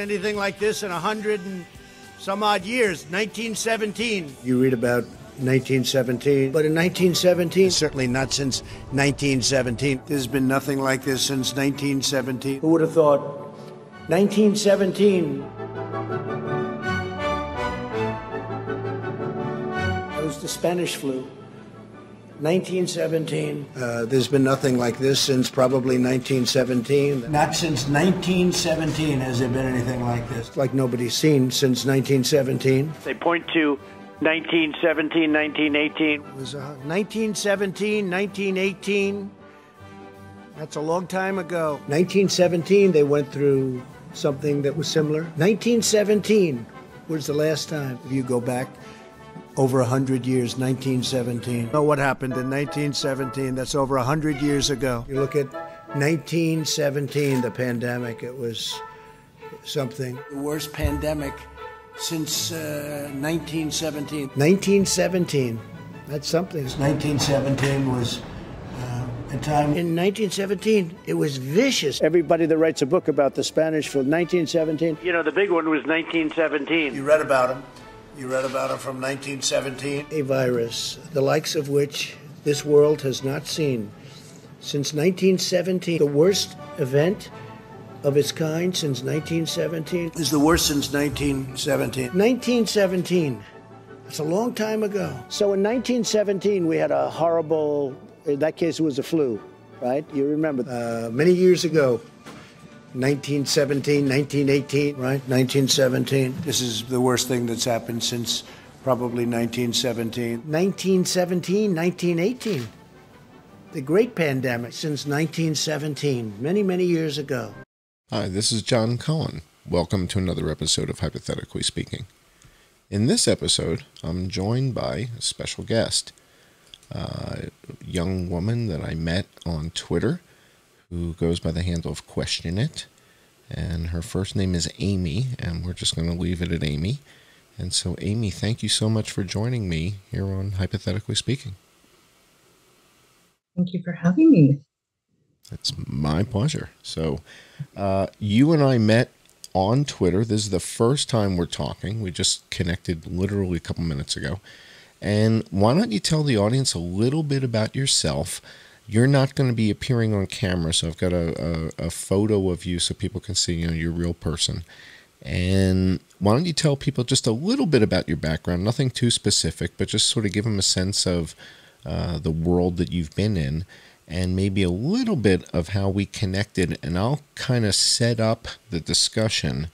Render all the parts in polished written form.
Anything like this in 100 and some odd years. 1917. You read about 1917, but in 1917, certainly not since 1917. There's been nothing like this since 1917. Who would have thought 1917? It was the Spanish flu. 1917. There's been nothing like this since probably 1917. Not since 1917 has there been anything like this. Like nobody's seen since 1917. They point to 1917, 1918. It was 1917, 1918. That's a long time ago. 1917, they went through something that was similar. 1917 was the last time. If you go back over 100 years, 1917. Know what happened in 1917? That's over 100 years ago. You look at 1917, the pandemic, it was something. The worst pandemic since 1917. 1917, that's something. 1917 was a time. In 1917, it was vicious. Everybody that writes a book about the Spanish flu, 1917. You know, the big one was 1917. You read about him. You read about it from 1917. A virus, the likes of which this world has not seen since 1917. The worst event of its kind since 1917 is the worst since 1917. 1917. That's a long time ago. So in 1917, we had a horrible, in that case, it was a flu, right? You remember. Many years ago. 1917, 1918, right? 1917. This is the worst thing that's happened since probably 1917. 1917, 1918. The great pandemic since 1917, many, many years ago. Hi, this is John Cullen. Welcome to another episode of Hypothetically Speaking. In this episode, I'm joined by a special guest, a young woman that I met on Twitter, who goes by the handle of Question It, and her first name is Amy, and we're just going to leave it at Amy. And so, Amy, thank you so much for joining me here on Hypothetically Speaking. Thank you for having me. It's my pleasure. So, you and I met on Twitter. This is the first time we're talking. We just connected literally a couple minutes ago. And why don't you tell the audience a little bit about yourself? You're not going to be appearing on camera, so I've got a photo of you so people can see, your real person. And why don't you tell people just a little bit about your background, nothing too specific, but just sort of give them a sense of the world that you've been in, and maybe a little bit of how we connected. And I'll kind of set up the discussion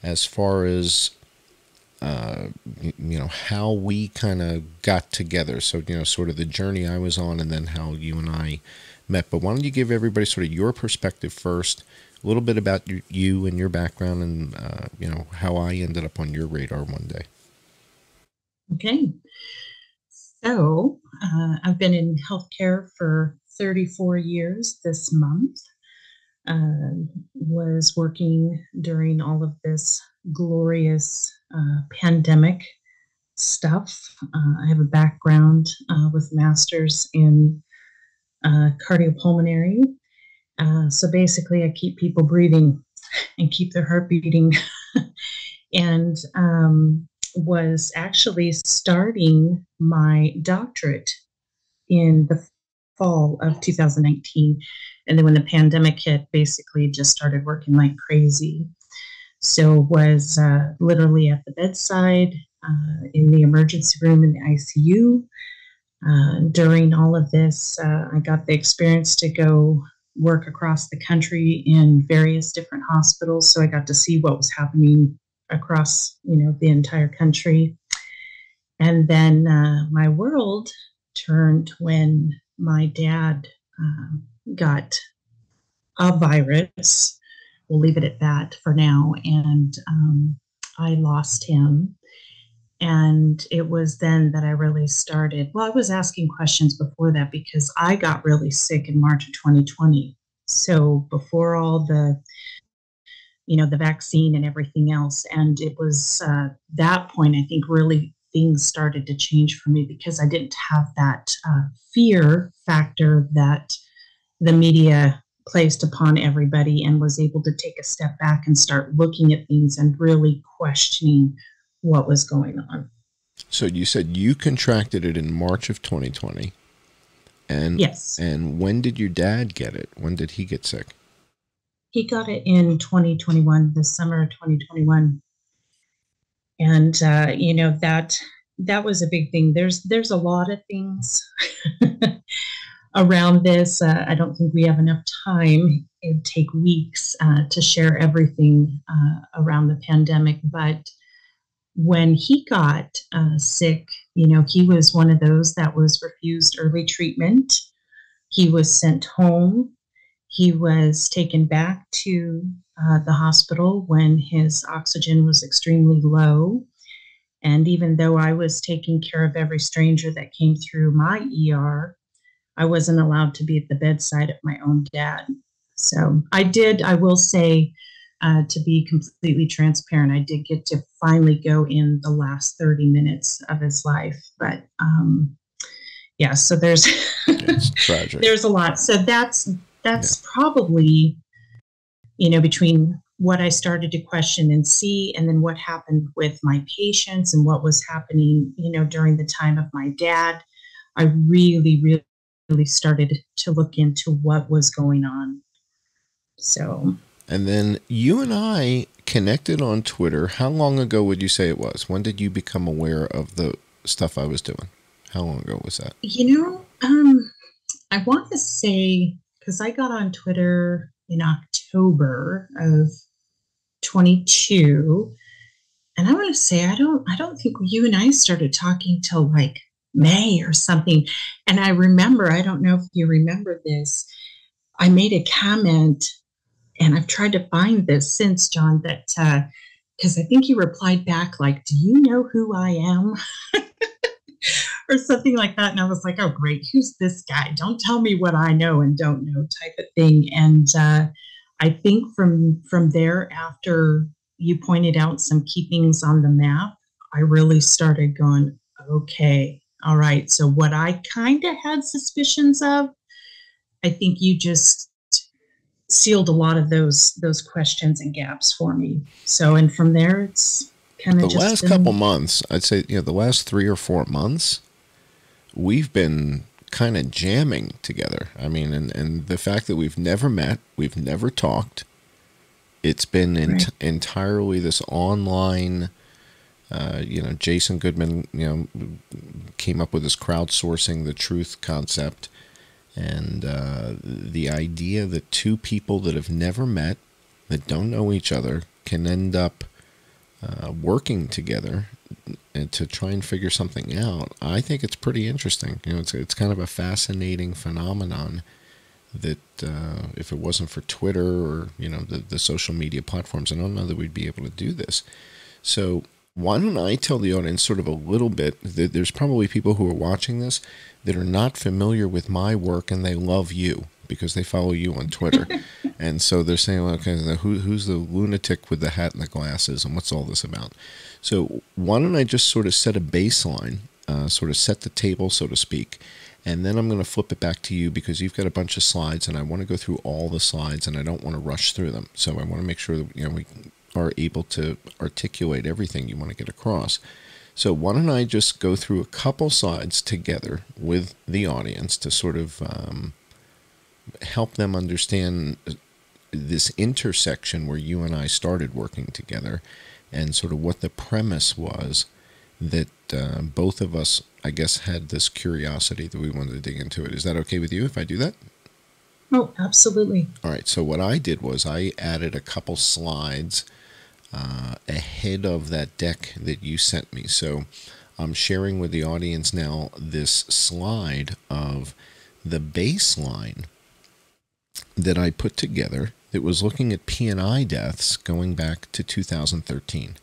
as far as how we kind of got together. So, sort of the journey I was on and then how you and I met. But why don't you give everybody sort of your perspective first, a little bit about you and your background and, how I ended up on your radar one day. Okay. So I've been in healthcare for 34 years this month. Was working during all of this glorious pandemic stuff. I have a background with masters in cardiopulmonary. So basically, I keep people breathing and keep their heart beating. And was actually starting my doctorate in the fall of 2019. And then when the pandemic hit, basically just started working like crazy. So was literally at the bedside, in the emergency room, in the ICU. During all of this, I got the experience to go work across the country in various different hospitals. So I got to see what was happening across, the entire country. And then my world turned when my dad got a virus. We'll leave it at that for now. And I lost him. And it was then that I really started. Well, I was asking questions before that because I got really sick in March of 2020. So before all the vaccine and everything else. And it was that point, I think, really things started to change for me because I didn't have that fear factor that the media placed upon everybody, and was able to take a step back and start looking at things and really questioning what was going on. So you said you contracted it in March of 2020. And yes. And when did your dad get it? When did he get sick? He got it in 2021, the summer of 2021. And, that was a big thing. There's a lot of things around this. I don't think we have enough time. It'd take weeks to share everything around the pandemic. But when he got sick, he was one of those that was refused early treatment. He was sent home. He was taken back to the hospital when his oxygen was extremely low. And even though I was taking care of every stranger that came through my ER, I wasn't allowed to be at the bedside of my own dad. So I will say, to be completely transparent, I did get to finally go in the last 30 minutes of his life. But so there's it's tragic. There's a lot. So that's probably, between what I started to question and see, and then what happened with my patients and what was happening, during the time of my dad, I really, really started to look into what was going on. So. And then you and I connected on Twitter. How long ago would you say it was? When did you become aware of the stuff I was doing? How long ago was that? I want to say, because I got on Twitter in October of 22, and I want to say I don't think you and I started talking till like May or something. And I remember, I don't know if you remember this, I made a comment, and I've tried to find this since, John, that because I think you replied back like, "Do you know who I am?" or something like that. And I was like, "Oh, great. Who's this guy? Don't tell me what I know and don't know," type of thing. And I think from there, after you pointed out some key things on the map, I really started going, okay, all right. So what I kind of had suspicions of, I think you just sealed a lot of those questions and gaps for me. So, and from there, it's kind of the last couple months, I'd say, the last 3 or 4 months, we've been kind of jamming together. I mean, and the fact that we've never met, we've never talked, it's been entirely this online, Jason Goodman, came up with this crowdsourcing the truth concept. And the idea that two people that have never met, that don't know each other, can end up working together and to try and figure something out, I think it's pretty interesting. It's kind of a fascinating phenomenon that if it wasn't for Twitter or the social media platforms, I don't know that we'd be able to do this. So why don't I tell the audience sort of a little bit that there's probably people who are watching this that are not familiar with my work, and they love you because they follow you on Twitter. And so they're saying, well, okay, who's the lunatic with the hat and the glasses, and what's all this about? So why don't I just sort of set a baseline, sort of set the table, so to speak, and then I'm going to flip it back to you because you've got a bunch of slides, and I want to go through all the slides, and I don't want to rush through them. So I want to make sure that we are able to articulate everything you want to get across. So why don't I just go through a couple slides together with the audience to sort of help them understand this intersection where you and I started working together, and sort of what the premise was that both of us, I guess, had this curiosity that we wanted to dig into it. Is that okay with you if I do that? Oh, absolutely. All right, so what I did was I added a couple slides ahead of that deck that you sent me. So I'm sharing with the audience now this slide of the baseline that I put together that was looking at P&I deaths going back to 2013.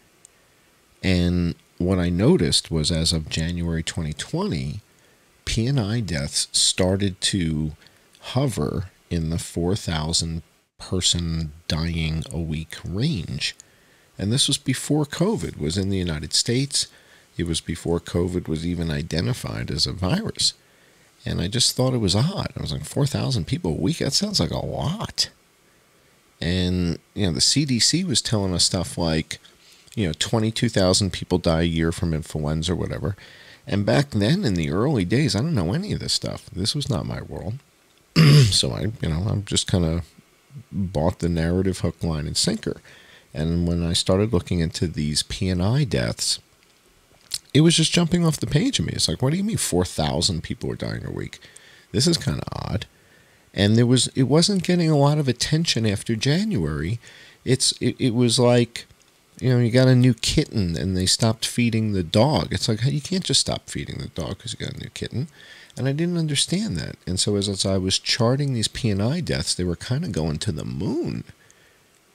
And what I noticed was as of January 2020, P&I deaths started to hover in the 4,000 person dying a week range. And this was before COVID was in the United States. It was before COVID was even identified as a virus. And I just thought it was odd. I was like, 4,000 people a week? That sounds like a lot. And, the CDC was telling us stuff like, 22,000 people die a year from influenza or whatever. And back then, in the early days, I don't know any of this stuff. This was not my world. So I'm just kind of bought the narrative hook, line, and sinker. And when I started looking into these P&I deaths, it was just jumping off the page of me. It's like, what do you mean 4,000 people are dying a week? This is kind of odd. And it wasn't getting a lot of attention after January. It was like, you got a new kitten and they stopped feeding the dog. It's like, you can't just stop feeding the dog because you got a new kitten. And I didn't understand that. And so as I was charting these P&I deaths, they were kind of going to the moon.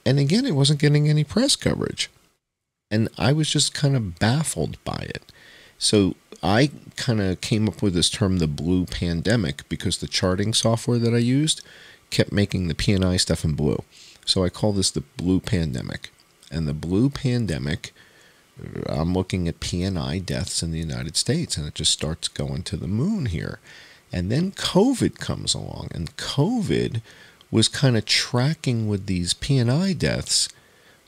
And again, it wasn't getting any press coverage. And I was just kind of baffled by it. So I kind of came up with this term, the blue pandemic, because the charting software that I used kept making the P&I stuff in blue. So I call this the blue pandemic. And the blue pandemic, I'm looking at P&I deaths in the United States, and it just starts going to the moon here. And then COVID comes along, and COVID was kind of tracking with these P&I deaths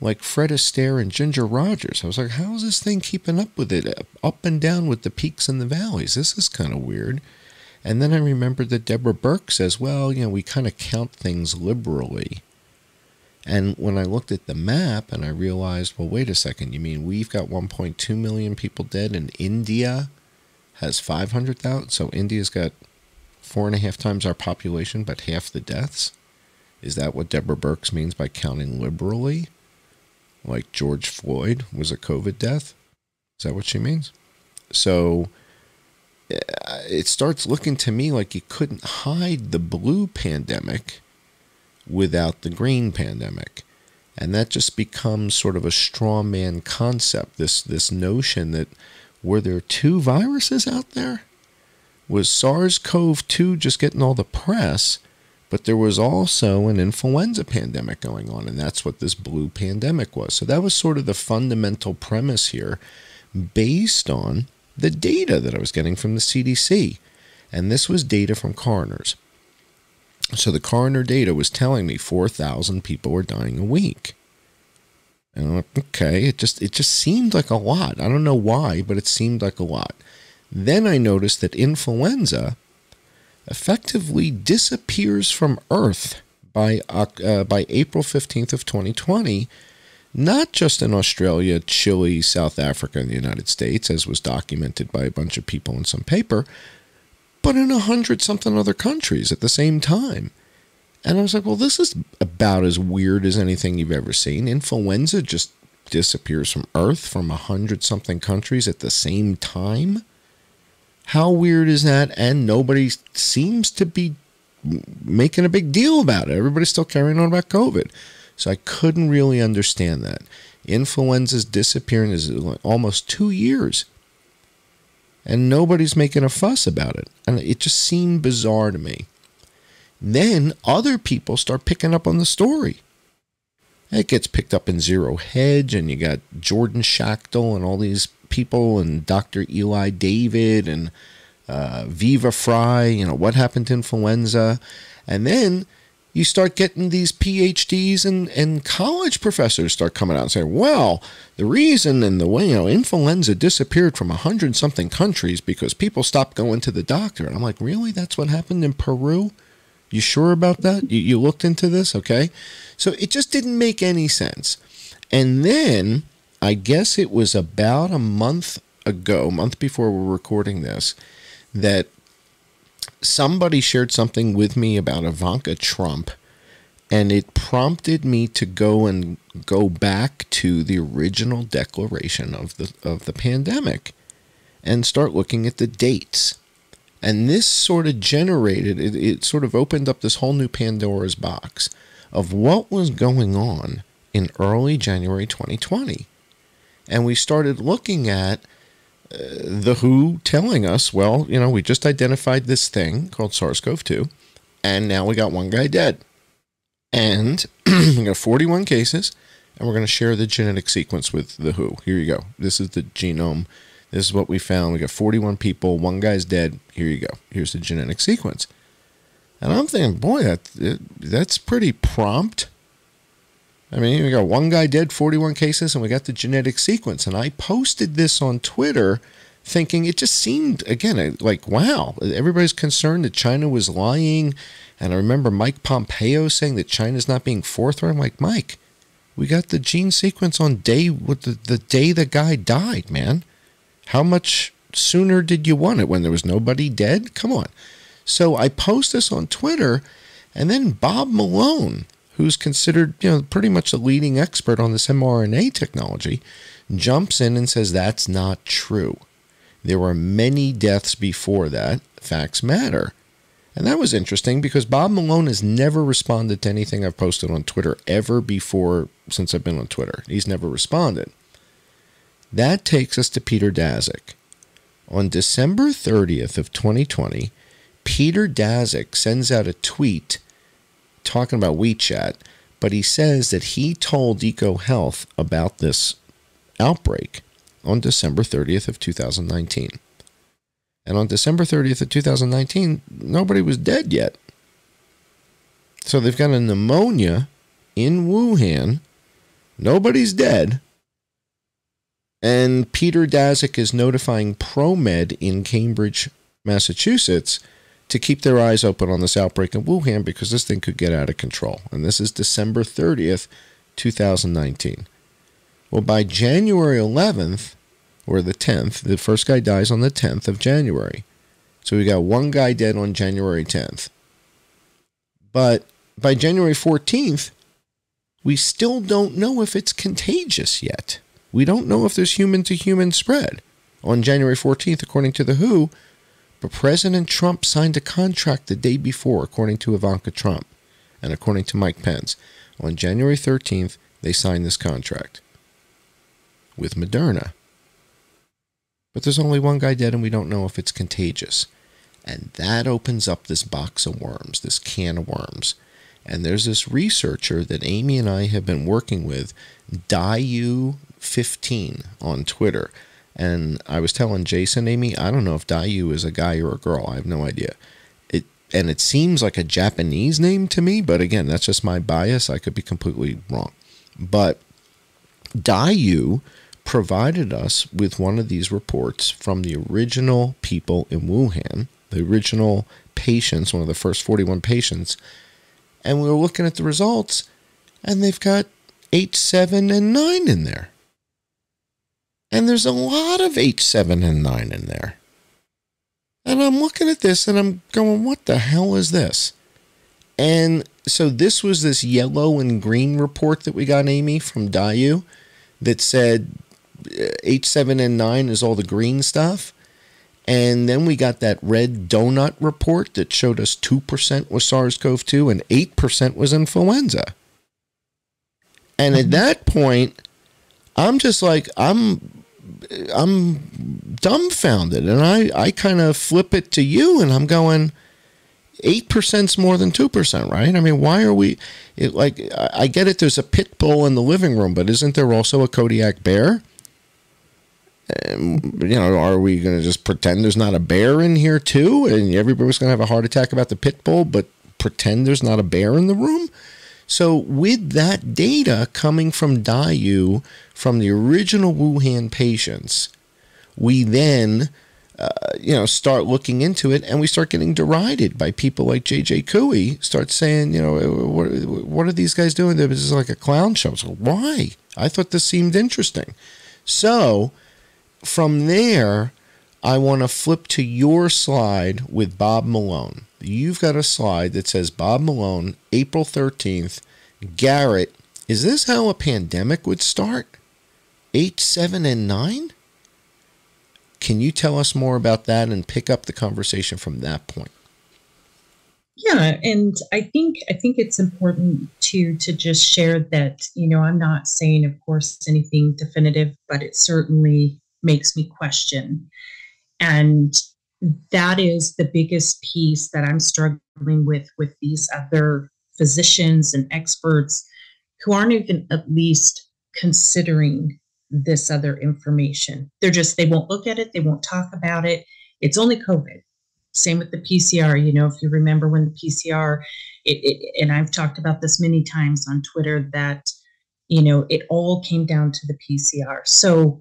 like Fred Astaire and Ginger Rogers. I was like, how is this thing keeping up with it? Up and down with the peaks and the valleys. This is kind of weird. And then I remembered that Deborah Burke says, well, we kind of count things liberally. And when I looked at the map and I realized, well, wait a second, you mean we've got 1.2 million people dead and India has 500,000? So India's got 4.5 times our population, but half the deaths? Is that what Deborah Burks means by counting liberally? Like George Floyd was a COVID death? Is that what she means? So it starts looking to me like you couldn't hide the blue pandemic without the green pandemic. And that just becomes sort of a straw man concept, this notion that were there two viruses out there? Was SARS-CoV-2 just getting all the press, but there was also an influenza pandemic going on, and that's what this blue pandemic was. So that was sort of the fundamental premise here based on the data that I was getting from the CDC. And this was data from coroners. So the coroner data was telling me 4,000 people were dying a week. And I'm like, okay, it just seemed like a lot. I don't know why, but it seemed like a lot. Then I noticed that influenza effectively disappears from Earth by April 15th of 2020, not just in Australia, Chile, South Africa, and the United States, as was documented by a bunch of people in some paper, but in 100-something other countries at the same time. And I was like, well, this is about as weird as anything you've ever seen. Influenza just disappears from Earth from 100-something countries at the same time. How weird is that? And nobody seems to be making a big deal about it. Everybody's still carrying on about COVID. So I couldn't really understand that. Influenza's disappearing is almost 2 years. And nobody's making a fuss about it. And it just seemed bizarre to me. Then other people start picking up on the story. It gets picked up in Zero Hedge, and you got Jordan Schachtel and all these people, and Dr. Eli David and Viva Fry, what happened to influenza. And then you start getting these PhDs and college professors start coming out and saying, well, the reason and the way, influenza disappeared from 100-something countries because people stopped going to the doctor. And I'm like, really? That's what happened in Peru? You sure about that? You looked into this? Okay. So it just didn't make any sense. And then I guess it was about a month before we're recording this, that somebody shared something with me about Ivanka Trump, and it prompted me to go back to the original declaration of the pandemic and start looking at the dates. And this sort of generated, it sort of opened up this whole new Pandora's box of what was going on in early January 2020. And we started looking at the WHO telling us, well, you know, we just identified this thing called SARS-CoV-2, and now we got one guy dead. And we got 41 cases, and we're going to share the genetic sequence with the WHO. Here you go. This is the genome. This is what we found. We got 41 people. One guy's dead. Here you go. Here's the genetic sequence. And I'm thinking, boy, that's pretty prompt. I mean, we got one guy dead, 41 cases, and we got the genetic sequence. And I posted this on Twitter thinking it just seemed, again, like, wow, everybody's concerned that China was lying. And I remember Mike Pompeo saying that China's not being forthright. I'm like, Mike, we got the gene sequence on the day the guy died, man. How much sooner did you want it when there was nobody dead? Come on. So I post this on Twitter, and then Bob Malone, who's considered, you know, pretty much the leading expert on this mRNA technology, jumps in and says that's not true. There were many deaths before that. Facts matter. And that was interesting because Bob Malone has never responded to anything I've posted on Twitter ever before since I've been on Twitter. He's never responded. That takes us to Peter Daszak. On December 30th of 2020, Peter Daszak sends out a tweet talking about WeChat, but he says that he told EcoHealth about this outbreak on December 30th of 2019. And on December 30th of 2019, nobody was dead yet. So they've got a pneumonia in Wuhan. Nobody's dead. And Peter Daszak is notifying ProMed in Cambridge, Massachusetts, to keep their eyes open on this outbreak in Wuhan because this thing could get out of control. And this is December 30th, 2019. Well, by January 11th, or the 10th, the first guy dies on the 10th of January. So we got one guy dead on January 10th. But by January 14th, we still don't know if it's contagious yet. We don't know if there's human-to-human spread. On January 14th, according to the WHO, but President Trump signed a contract the day before, according to Ivanka Trump, and according to Mike Pence. On January 13th, they signed this contract with Moderna. But there's only one guy dead, and we don't know if it's contagious. And that opens up this box of worms, this can of worms. And there's this researcher that Amy and I have been working with, Dayu15 on Twitter. And I was telling Jason, Amy, I don't know if Dayu is a guy or a girl. I have no idea. And it seems like a Japanese name to me, but again, that's just my bias. I could be completely wrong. But Dayu provided us with one of these reports from the original people in Wuhan, the original patients, one of the first 41 patients. And we were looking at the results, and they've got H7 and 9 in there. And there's a lot of H7 and 9 in there. And I'm looking at this, and I'm going, what the hell is this? And so this was this yellow and green report that we got, Amy, from Dayu, that said H7 and 9 is all the green stuff. And then we got that red donut report that showed us 2% was SARS-CoV-2 and 8% was influenza. And at that point, I'm just like, I'm dumbfounded. And I kind of flip it to you, and I'm going, 8% is more than 2%, right? I mean, why are we, I get it, there's a pit bull in the living room, but isn't there also a Kodiak bear? Are we going to just pretend there's not a bear in here too? And everybody's going to have a heart attack about the pit bull, but pretend there's not a bear in the room? So with that data coming from Dayu, from the original Wuhan patients, we then, start looking into it, and we start getting derided by people like J.J. Couey, start saying, what are these guys doing? This is like a clown show. So why? I thought this seemed interesting. So from there, I want to flip to your slide with Bob Malone. You've got a slide that says Bob Malone, April 13th, Garrett. Is this how a pandemic would start? 8, 7, and 9? Can you tell us more about that and pick up the conversation from that point? Yeah, and I think it's important to just share that, I'm not saying, of course, anything definitive, but it certainly makes me question. And that is the biggest piece that I'm struggling with these other physicians and experts who aren't even at least considering this other information. They won't look at it. They won't talk about it. It's only COVID. Same with the PCR. If you remember when the PCR, and I've talked about this many times on Twitter, that, it all came down to the PCR. So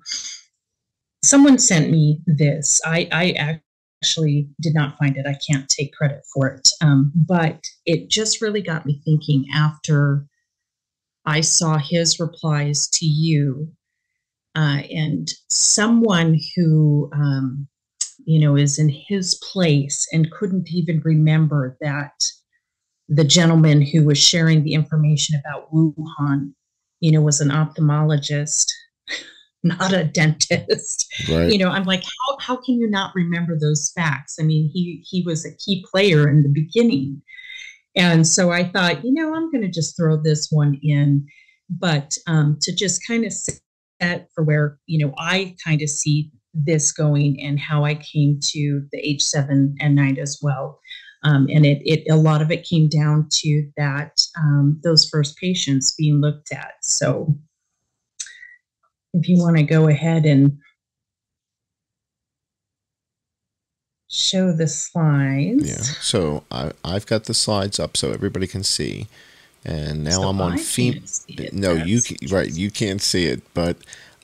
someone sent me this. I actually did not find it. I can't take credit for it. But it just really got me thinking after I saw his replies to you, and someone who, is in his place and couldn't even remember that the gentleman who was sharing the information about Wuhan, was an ophthalmologist, not a dentist. Right. I'm like, how can you not remember those facts? I mean, he was a key player in the beginning. And so I thought, I'm going to just throw this one in, but to just kind of set for where, I kind of see this going and how I came to the H7 and 9 as well. And a lot of it came down to that, those first patients being looked at. So if you want to go ahead and show the slides. Yeah. So I've got the slides up so everybody can see. And now So I'm on I can't see it. No, That's you can't see it, but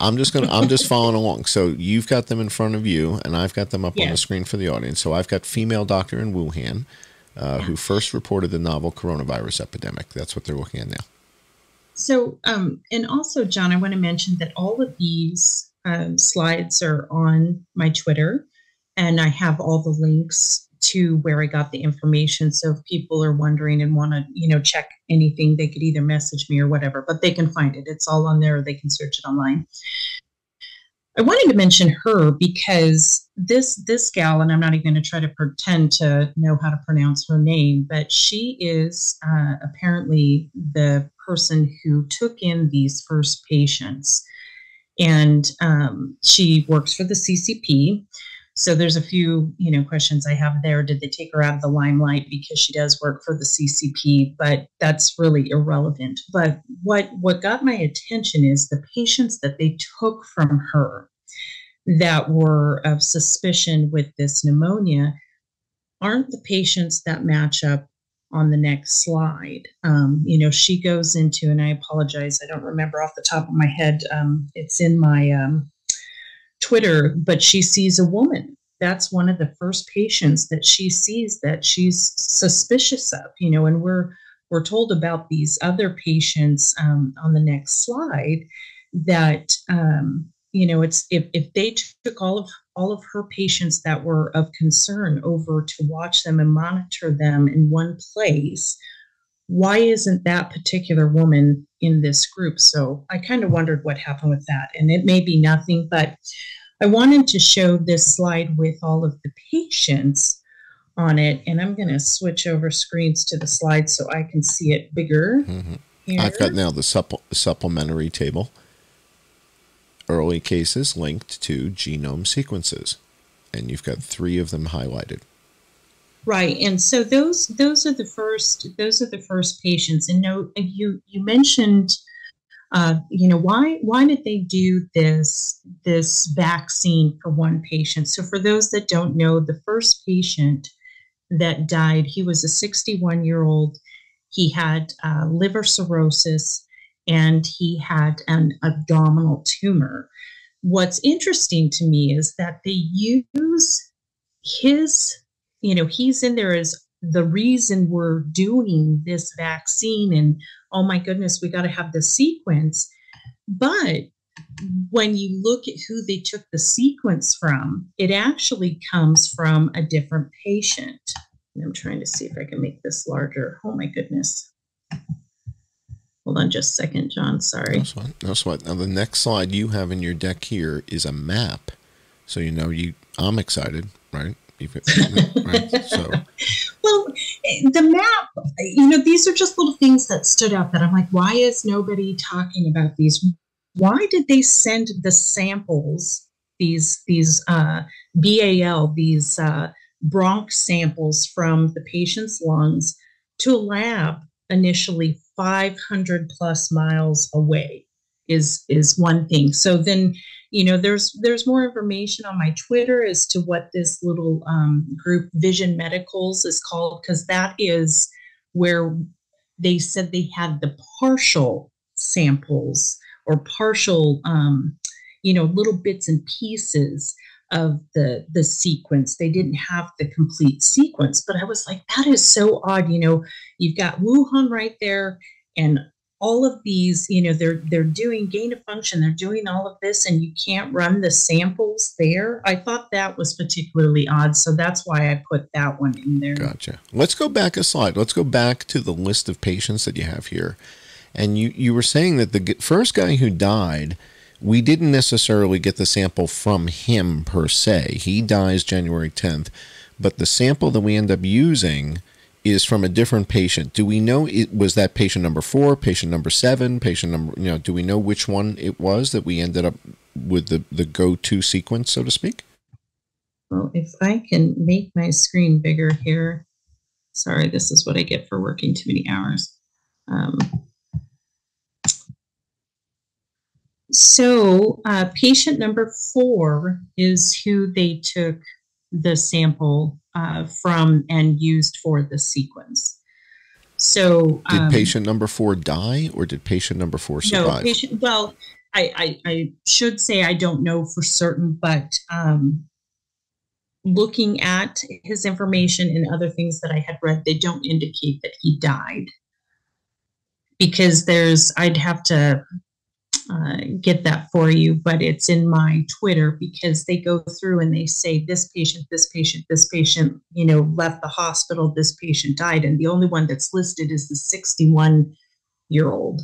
I'm just following along. So you've got them in front of you, and I've got them up on the screen for the audience. So I've got female doctor in Wuhan who first reported the novel coronavirus epidemic. That's what they're looking at now. So, and also, John, I want to mention that all of these slides are on my Twitter, and I have all the links to where I got the information. So if people are wondering and want to, check anything, they could either message me or whatever, but they can find it. It's all on there. Or they can search it online. I wanted to mention her because this gal, and I'm not even going to try to pretend to know how to pronounce her name, but she is apparently the person who took in these first patients. And she works for the CCP. So there's a few, questions I have there. Did they take her out of the limelight because she does work for the CCP? But that's really irrelevant. But what got my attention is the patients that they took from her that were of suspicion with this pneumonia aren't the patients that match up on the next slide. She goes into, and I apologize, I don't remember off the top of my head. It's in my Twitter, but she sees a woman. That's one of the first patients that she sees that she's suspicious of, and we're told about these other patients on the next slide that, it's if they took all of her patients that were of concern over to watch them and monitor them in one place, why isn't that particular woman in this group? So I kind of wondered what happened with that. And it may be nothing, but I wanted to show this slide with all of the patients on it. And I'm going to switch over screens to the slide so I can see it bigger. Mm-hmm. I've got now the supplementary table. Early cases linked to genome sequences. And you've got 3 of them highlighted. Right, and so those are the first patients. And you mentioned, why did they do this vaccine for one patient? So for those that don't know, the first patient that died, he was a 61-year-old. He had liver cirrhosis and he had an abdominal tumor. What's interesting to me is that they use his, he's in there as the reason we're doing this vaccine, and oh my goodness, we got to have the sequence. But when you look at who they took the sequence from, it actually comes from a different patient. And I'm trying to see if I can make this larger. Oh my goodness. Hold on just a second, John. Sorry. That's fine. That's fine. Now the next slide you have in your deck here is a map. So I'm excited, right? Right? So well, the map, these are just little things that stood out that I'm like, why is nobody talking about these? Why did they send the samples, these BAL, these bronch samples from the patient's lungs to a lab initially 500 plus miles away is one thing. So then, there's more information on my Twitter as to what this little group Vision Medicals is called, because that is where they said they had the partial samples or partial, little bits and pieces of the sequence. They didn't have the complete sequence, but I was like, that is so odd. You've got Wuhan right there, and all of these, they're doing gain of function, they're doing all of this, and you can't run the samples there. I thought that was particularly odd, so that's why I put that one in there. Gotcha. Let's go back a slide. Let's go back to the list of patients that you have here. And you were saying that the first guy who died, we didn't necessarily get the sample from him per se. He dies January 10th, but the sample that we end up using is from a different patient. Do we know was that patient number 4, patient number 7, patient number, do we know which one it was that we ended up with the go-to sequence, so to speak? Well, if I can make my screen bigger here. Sorry, this is what I get for working too many hours. So patient number 4 is who they took the sample from and used for the sequence. So did patient number 4 die, or did patient number 4 survive? No, I should say I don't know for certain, but looking at his information and other things that I had read, they don't indicate that he died, because I'd have to get that for you, but it's in my Twitter, because they go through and they say this patient, left the hospital, this patient died, and the only one that's listed is the 61-year-old.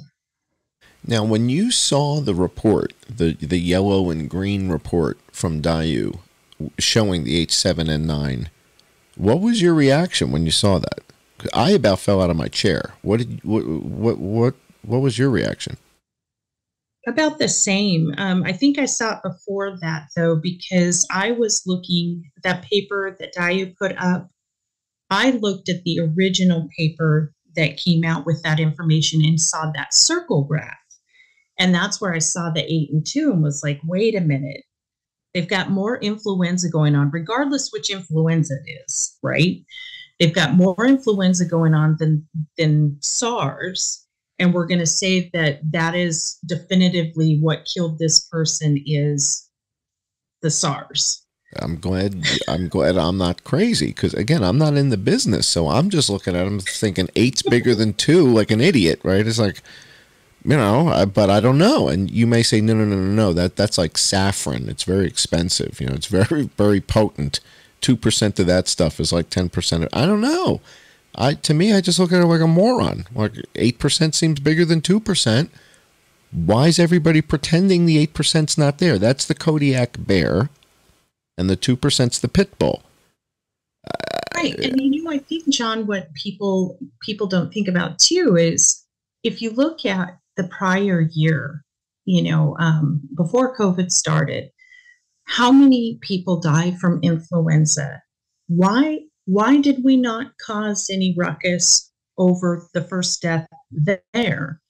Now, when you saw the report, the yellow and green report from Dayu showing the H7N9, what was your reaction when you saw that? I about fell out of my chair. What was your reaction? About the same. I think I saw it before that, though, because I was looking at that paper that Dayu put up. I looked at the original paper that came out with that information and saw that circle graph. And that's where I saw the 8 and 2 and was like, wait a minute. They've got more influenza going on, regardless which influenza it is, right? They've got more influenza going on than SARS. And we're going to say that is definitively what killed this person is the SARS. I'm glad I'm not crazy, because, again, I'm not in the business. So I'm just looking at them thinking 8's bigger than 2 like an idiot, right? It's like, but I don't know. And you may say, no, that's like saffron. It's very expensive. It's very, very potent. 2% of that stuff is like 10%. I don't know. To me, I just look at it like a moron. Like 8% seems bigger than 2%. Why is everybody pretending the 8%'s not there? That's the Kodiak bear, and the 2%'s the pit bull. Right, and I think, John, what people don't think about too is if you look at the prior year, before COVID started, how many people died from influenza? Why did we not cause any ruckus over the first death there?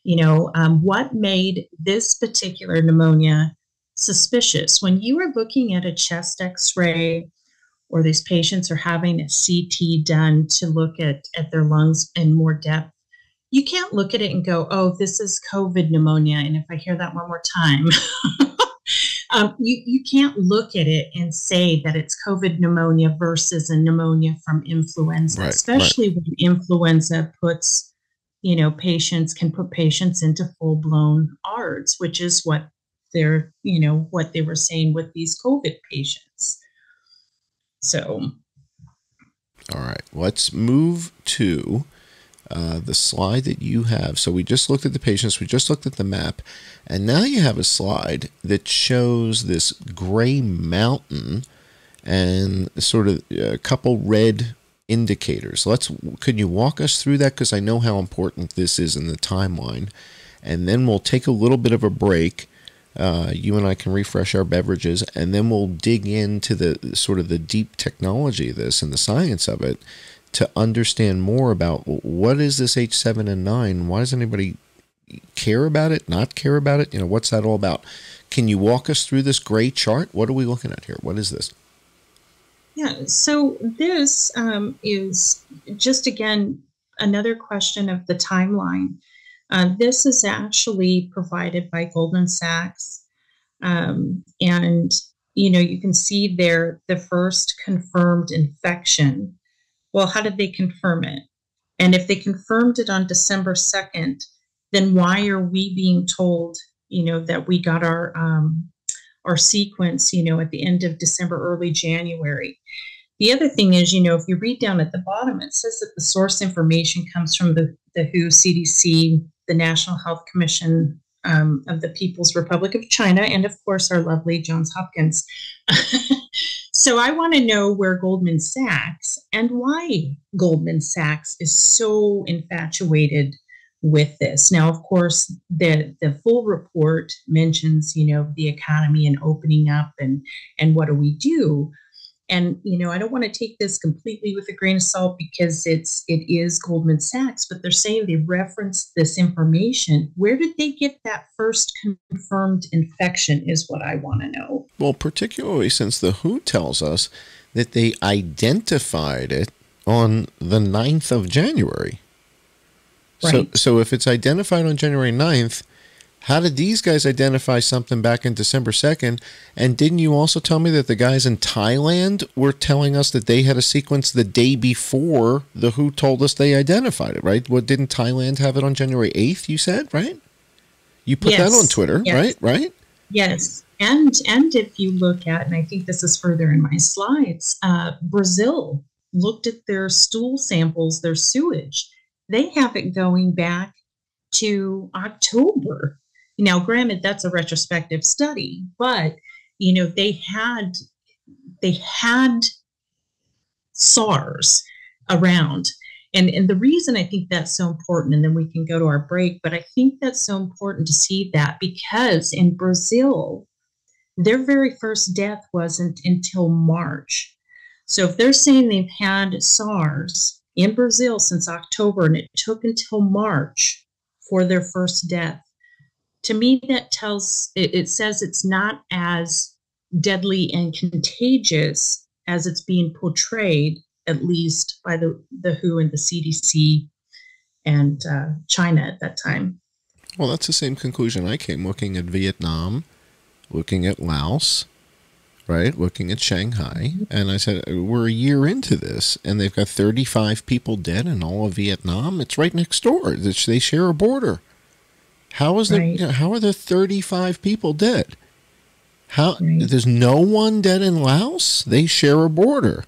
What made this particular pneumonia suspicious? When you are looking at a chest x-ray, or these patients are having a CT done to look at their lungs in more depth, you can't look at it and go, oh, this is COVID pneumonia. And if I hear that one more time, you can't look at it and say that it's COVID pneumonia versus a pneumonia from influenza, right, especially when influenza can put patients into full-blown ARDS, which is what their, what they were saying with these COVID patients. So. All right, let's move to the slide that you have. So we just looked at the patients, we just looked at the map, and now you have a slide that shows this gray mountain and sort of a couple red indicators. Could you walk us through that? Because I know how important this is in the timeline. And then we'll take a little bit of a break. You and I can refresh our beverages, and then we'll dig into the sort of the deep technology of this and the science of it to understand more about what is this H7 and 9? Why does anybody care about it, not care about it? What's that all about? Can you walk us through this gray chart? What are we looking at here? What is this? Yeah, so this is just, again, another question of the timeline. This is actually provided by Goldman Sachs. And, you can see there the first confirmed infection. Well, how did they confirm it? And if they confirmed it on December 2nd, then why are we being told, that we got our sequence, at the end of December, early January? The other thing is, if you read down at the bottom, it says that the source information comes from the WHO, CDC, the National Health Commission of the People's Republic of China, and of course our lovely Johns Hopkins. So I want to know where Goldman Sachs and why Goldman Sachs is so infatuated with this. Now, of course, the full report mentions, the economy and opening up and what do we do? And, I don't want to take this completely with a grain of salt because it is Goldman Sachs, but they're saying they referenced this information. Where did they get that first confirmed infection is what I want to know. Well, particularly since the WHO tells us that they identified it on the 9th of January. Right. So if it's identified on January 9th, how did these guys identify something back in December 2nd? And didn't you also tell me that the guys in Thailand were telling us that they had a sequence the day before the WHO told us they identified it, right? What, didn't Thailand have it on January 8th, you said, right? You put that on Twitter, yes. Right? Yes. And if you look at, and I think this is further in my slides, Brazil looked at their stool samples, their sewage. They have it going back to October. Now, granted, that's a retrospective study, but they had SARS around, and the reason I think that's so important, and then we can go to our break, but I think that's so important to see that because in Brazil, their very first death wasn't until March. So if they're saying they've had SARS in Brazil since October and it took until March for their first death, to me, that it says it's not as deadly and contagious as it's being portrayed, at least by the WHO and the CDC and China at that time. Well, that's the same conclusion I came looking at Vietnam, looking at Laos, right, looking at Shanghai, and I said, we're a year into this, and they've got 35 people dead in all of Vietnam. It's right next door. They share a border. How is there? How are there 35 people dead? There's no one dead in Laos? They share a border.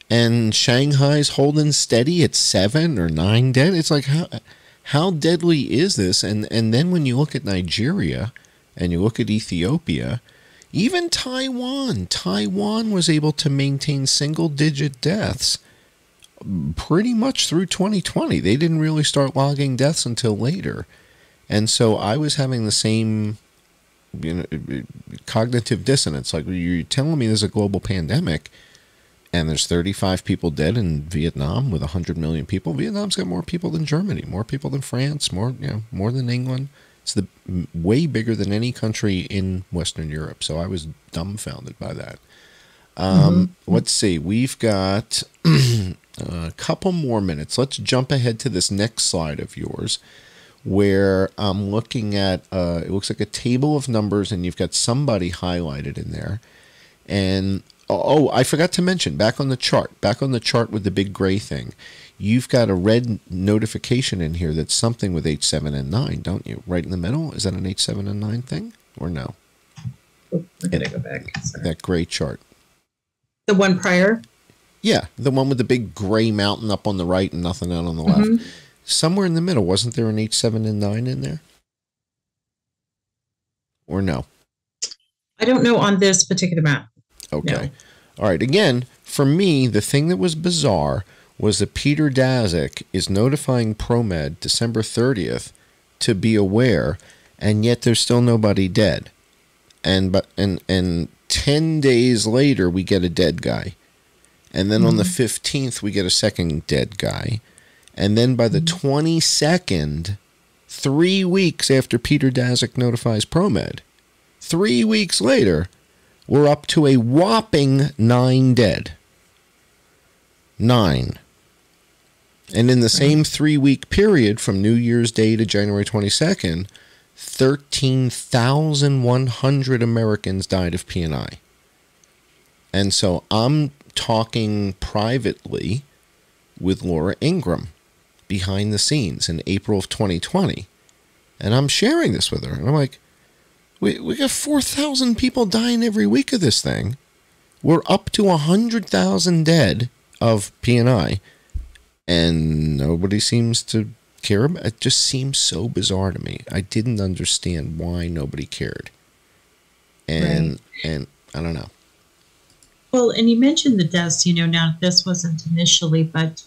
And Shanghai's holding steady at 7 or 9 dead? It's like, how deadly is this? And then when you look at Nigeria and you look at Ethiopia, even Taiwan was able to maintain single-digit deaths pretty much through 2020. They didn't really start logging deaths until later. And so I was having the same cognitive dissonance. Like, you're telling me there's a global pandemic and there's 35 people dead in Vietnam with 100 million people. Vietnam's got more people than Germany, more people than France, more than England. It's way bigger than any country in Western Europe. So I was dumbfounded by that. Let's see. We've got a couple more minutes. Let's jump ahead to this next slide of yours, where I'm looking at, it looks like a table of numbers, and you've got somebody highlighted in there. And, I forgot to mention, back on the chart with the big gray thing, you've got a red notification in here that's something with H7 and 9, don't you? Right in the middle? Is that an H7 and 9 thing? or no? Oh, we're going to go back. Sorry. That gray chart. The one prior? Yeah, the one with the big gray mountain up on the right and nothing out on the left. Somewhere in the middle, wasn't there an H7N9 in there? Or no? I don't know on this particular map. Okay. No. All right. Again, for me, the thing that was bizarre was that Peter Daszak is notifying ProMed December 30th to be aware, and yet there's still nobody dead. And 10 days later, we get a dead guy. And then on the 15th, we get a second dead guy. And then by the 22nd, 3 weeks after Peter Daszak notifies ProMed, 3 weeks later, we're up to a whopping 9 dead. 9. And in the same 3-week period from New Year's Day to January 22nd, 13,100 Americans died of P&I. And so I'm talking privately with Laura Ingram behind the scenes in April of 2020. And I'm sharing this with her. And I'm like, we got 4,000 people dying every week of this thing. We're up to 100,000 dead of P&I. And nobody seems to care about it. It just seems so bizarre to me. I didn't understand why nobody cared. And I don't know. Well, and you mentioned the deaths, now this wasn't initially, but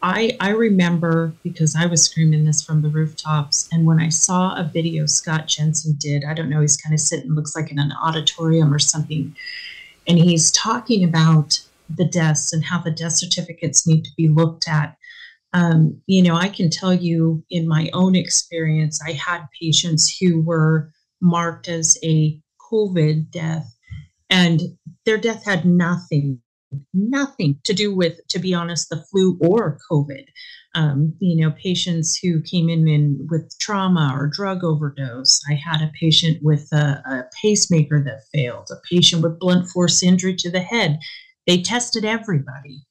I remember, because I was screaming this from the rooftops, and when I saw a video Scott Jensen did, I don't know, he's kind of sitting, looks like in an auditorium or something, and he's talking about the deaths and how the death certificates need to be looked at. I can tell you in my own experience, I had patients who were marked as a COVID death, and their death had nothing to do with, to be honest, the flu or COVID. Patients who came in with trauma or drug overdose. I had a patient with a pacemaker that failed, a patient with blunt force injury to the head. They tested everybody.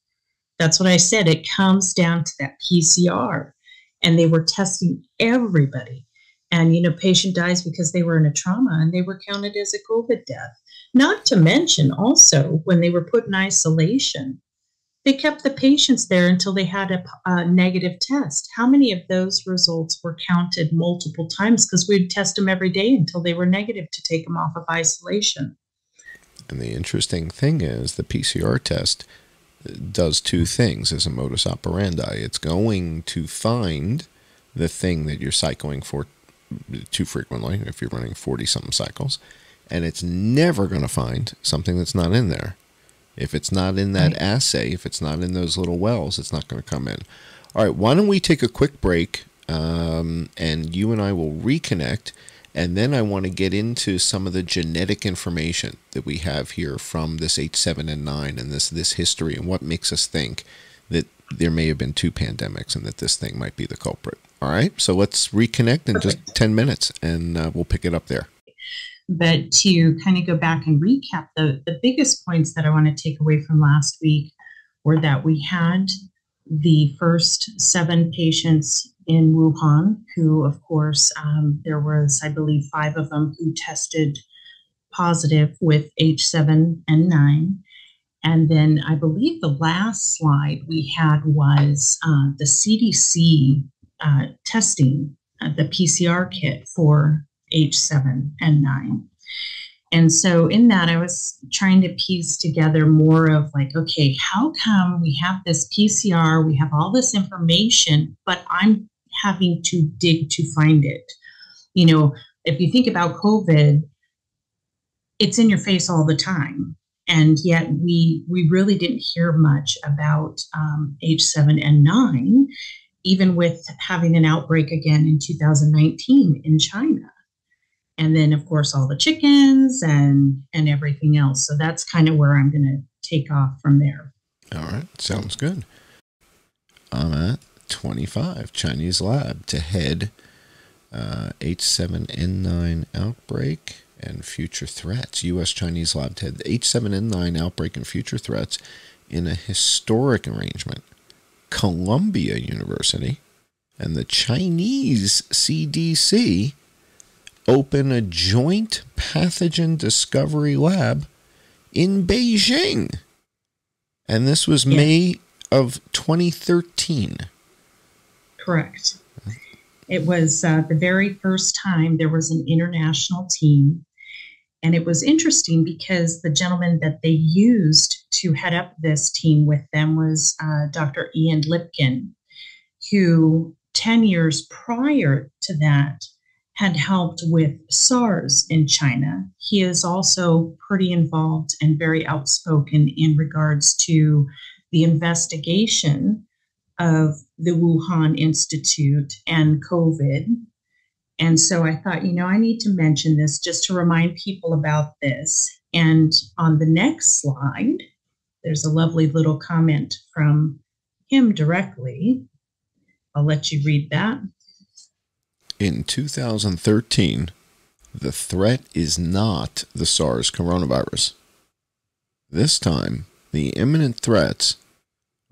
That's what I said. It comes down to that PCR, and they were testing everybody. And, patient dies because they were in a trauma and they were counted as a COVID death. Not to mention also when they were put in isolation, they kept the patients there until they had a negative test. How many of those results were counted multiple times? Because we'd test them every day until they were negative to take them off of isolation. And the interesting thing is the PCR test does two things as a modus operandi. It's going to find the thing that you're cycling for too frequently, if you're running 40-something cycles, and it's never going to find something that's not in there. If it's not in that assay, if it's not in those little wells, it's not going to come in. All right, why don't we take a quick break, and you and I will reconnect, and then I want to get into some of the genetic information that we have here from this H7N9 and this history, and what makes us think that there may have been 2 pandemics and that this thing might be the culprit. All right, so let's reconnect in just 10 minutes, and we'll pick it up there. But to kind of go back and recap, the biggest points that I want to take away from last week were that we had the first 7 patients in Wuhan who, of course, there was, I believe, 5 of them who tested positive with H7N9. And then I believe the last slide we had was the CDC testing the PCR kit for H7N9. And so in that, I was trying to piece together more of like, okay, how come we have this PCR, we have all this information, but I'm having to dig to find it? If you think about COVID, it's in your face all the time. And yet we really didn't hear much about H7N9, even with having an outbreak again in 2019 in China. And then, of course, all the chickens and everything else. So that's kind of where I'm going to take off from there. All right. Sounds good. I'm at 25, Chinese lab to head H7N9 outbreak and future threats. U.S. Chinese lab to head the H7N9 outbreak and future threats in a historic arrangement. Columbia University and the Chinese CDC open a joint pathogen discovery lab in Beijing. And this was May of 2013. Correct. It was the very first time there was an international team. And it was interesting because the gentleman that they used to head up this team with them was Dr. Ian Lipkin, who 10 years prior to that had helped with SARS in China. He is also pretty involved and very outspoken in regards to the investigation of the Wuhan Institute and COVID. And so I thought, I need to mention this just to remind people about this. And on the next slide, there's a lovely little comment from him directly. I'll let you read that. In 2013, the threat is not the SARS coronavirus. This time, the imminent threats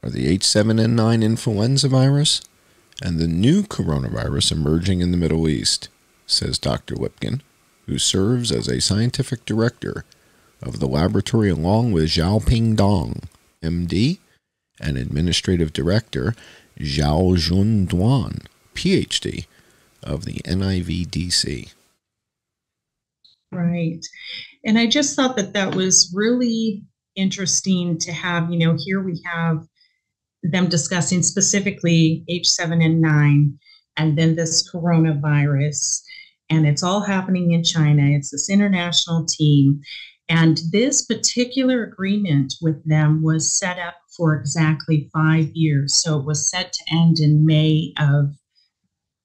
are the H7N9 influenza virus and the new coronavirus emerging in the Middle East, says Dr. Lipkin, who serves as a scientific director of the laboratory along with Xiaoping Dong, MD, and administrative director Zhao Junduan, PhD, of the NIVDC. Right. And I just thought that was really interesting to have, here we have them discussing specifically H7N9 and then this coronavirus. And it's all happening in China. It's this international team. And this particular agreement with them was set up for exactly 5 years. So it was set to end in May of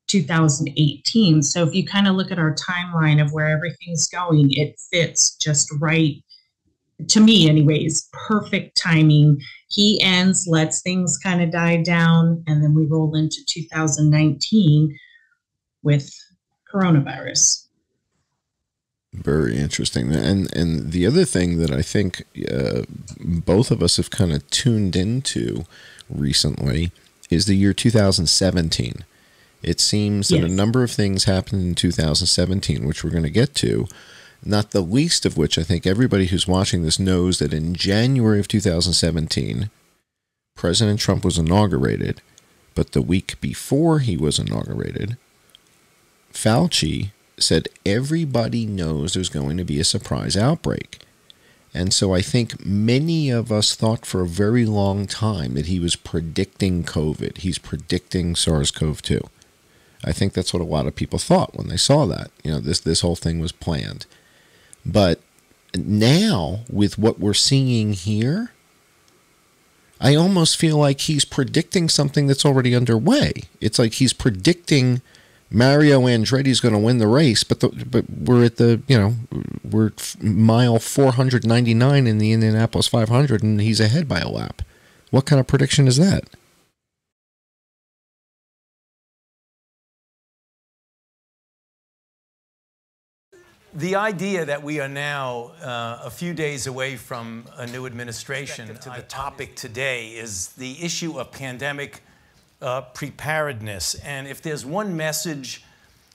2018. So if you kind of look at our timeline of where everything's going, it fits just right, to me anyways, perfect timing. He ends, lets things kind of die down, and then we roll into 2019 with coronavirus. Very interesting. And the other thing that I think both of us have kind of tuned into recently is the year 2017. It seems that a number of things happened in 2017, which we're going to get to, not the least of which I think everybody who's watching this knows that in January of 2017, President Trump was inaugurated, but the week before he was inaugurated, Fauci said everybody knows there's going to be a surprise outbreak. And so I think many of us thought for a very long time that he was predicting COVID. He's predicting SARS-CoV-2. I think that's what a lot of people thought when they saw that. This whole thing was planned. But now, with what we're seeing here, I almost feel like he's predicting something that's already underway. It's like he's predicting Mario Andretti's going to win the race, but we're at we're mile 499 in the Indianapolis 500, and he's ahead by a lap. What kind of prediction is that? The idea that we are now a few days away from a new administration, to the topic today is the issue of pandemic preparedness. And if there's one message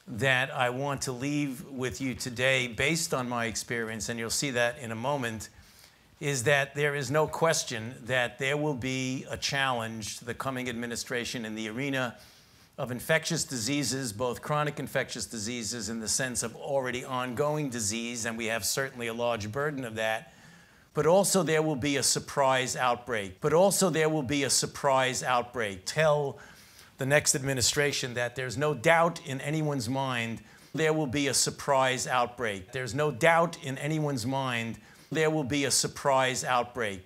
that I want to leave with you today, based on my experience, and you'll see that in a moment, is that there is no question that there will be a challenge to the coming administration in the arena of infectious diseases, both chronic infectious diseases in the sense of already ongoing disease, and we have certainly a large burden of that, but also there will be a surprise outbreak. Tell the next administration that there's no doubt in anyone's mind there will be a surprise outbreak. There's no doubt in anyone's mind there will be a surprise outbreak.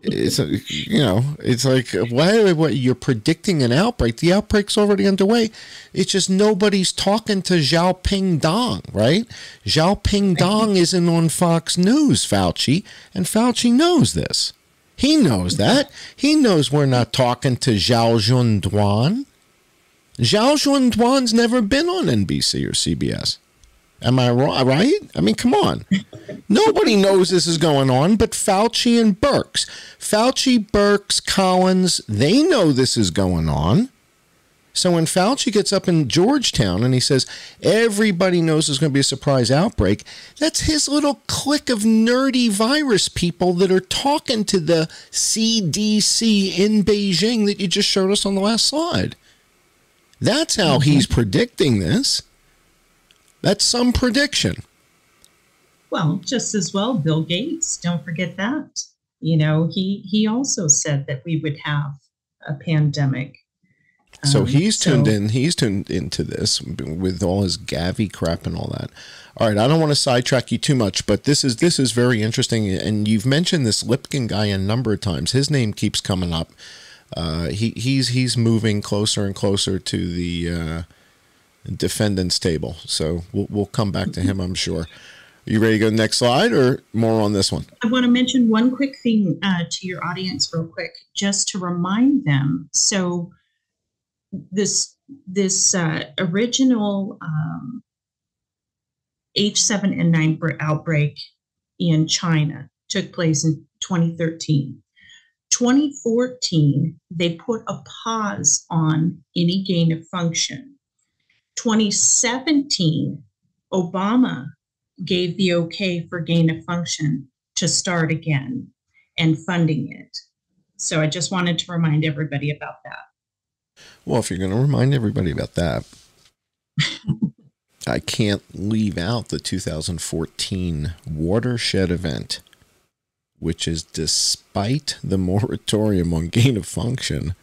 It's it's like, why you're predicting an outbreak? The outbreak's already underway. It's just nobody's talking to Xiaoping Dong, right? Xiaoping Dong isn't on Fox News, Fauci, and Fauci knows this. He knows that. He knows we're not talking to Zhao Junduan. Zhao Junduan's never been on NBC or CBS. Am I wrong? Right? I mean, come on. Nobody knows this is going on but Fauci and Birx. Fauci, Birx, Collins, they know this is going on. So when Fauci gets up in Georgetown and he says, everybody knows there's going to be a surprise outbreak, that's his little clique of nerdy virus people that are talking to the CDC in Beijing that you just showed us on the last slide. That's how he's predicting this. That's some prediction. Well, just as well, Bill Gates, don't forget that. You know, he also said that we would have a pandemic. So he's tuned into this with all his Gavi crap and all that. All right, I don't want to sidetrack you too much, but this is very interesting. And you've mentioned this Lipkin guy a number of times. His name keeps coming up. He's moving closer and closer to the defendant's table. So we'll come back to him, I'm sure. Are you ready to go to the next slide or more on this one? I want to mention one quick thing to your audience real quick, just to remind them. So this original H7N9 outbreak in China took place in 2013. 2014, they put a pause on any gain of function. 2017, Obama gave the okay for gain of function to start again and funding it. So I just wanted to remind everybody about that. Well, if you're going to remind everybody about that, I can't leave out the 2014 watershed event, which is despite the moratorium on gain of function,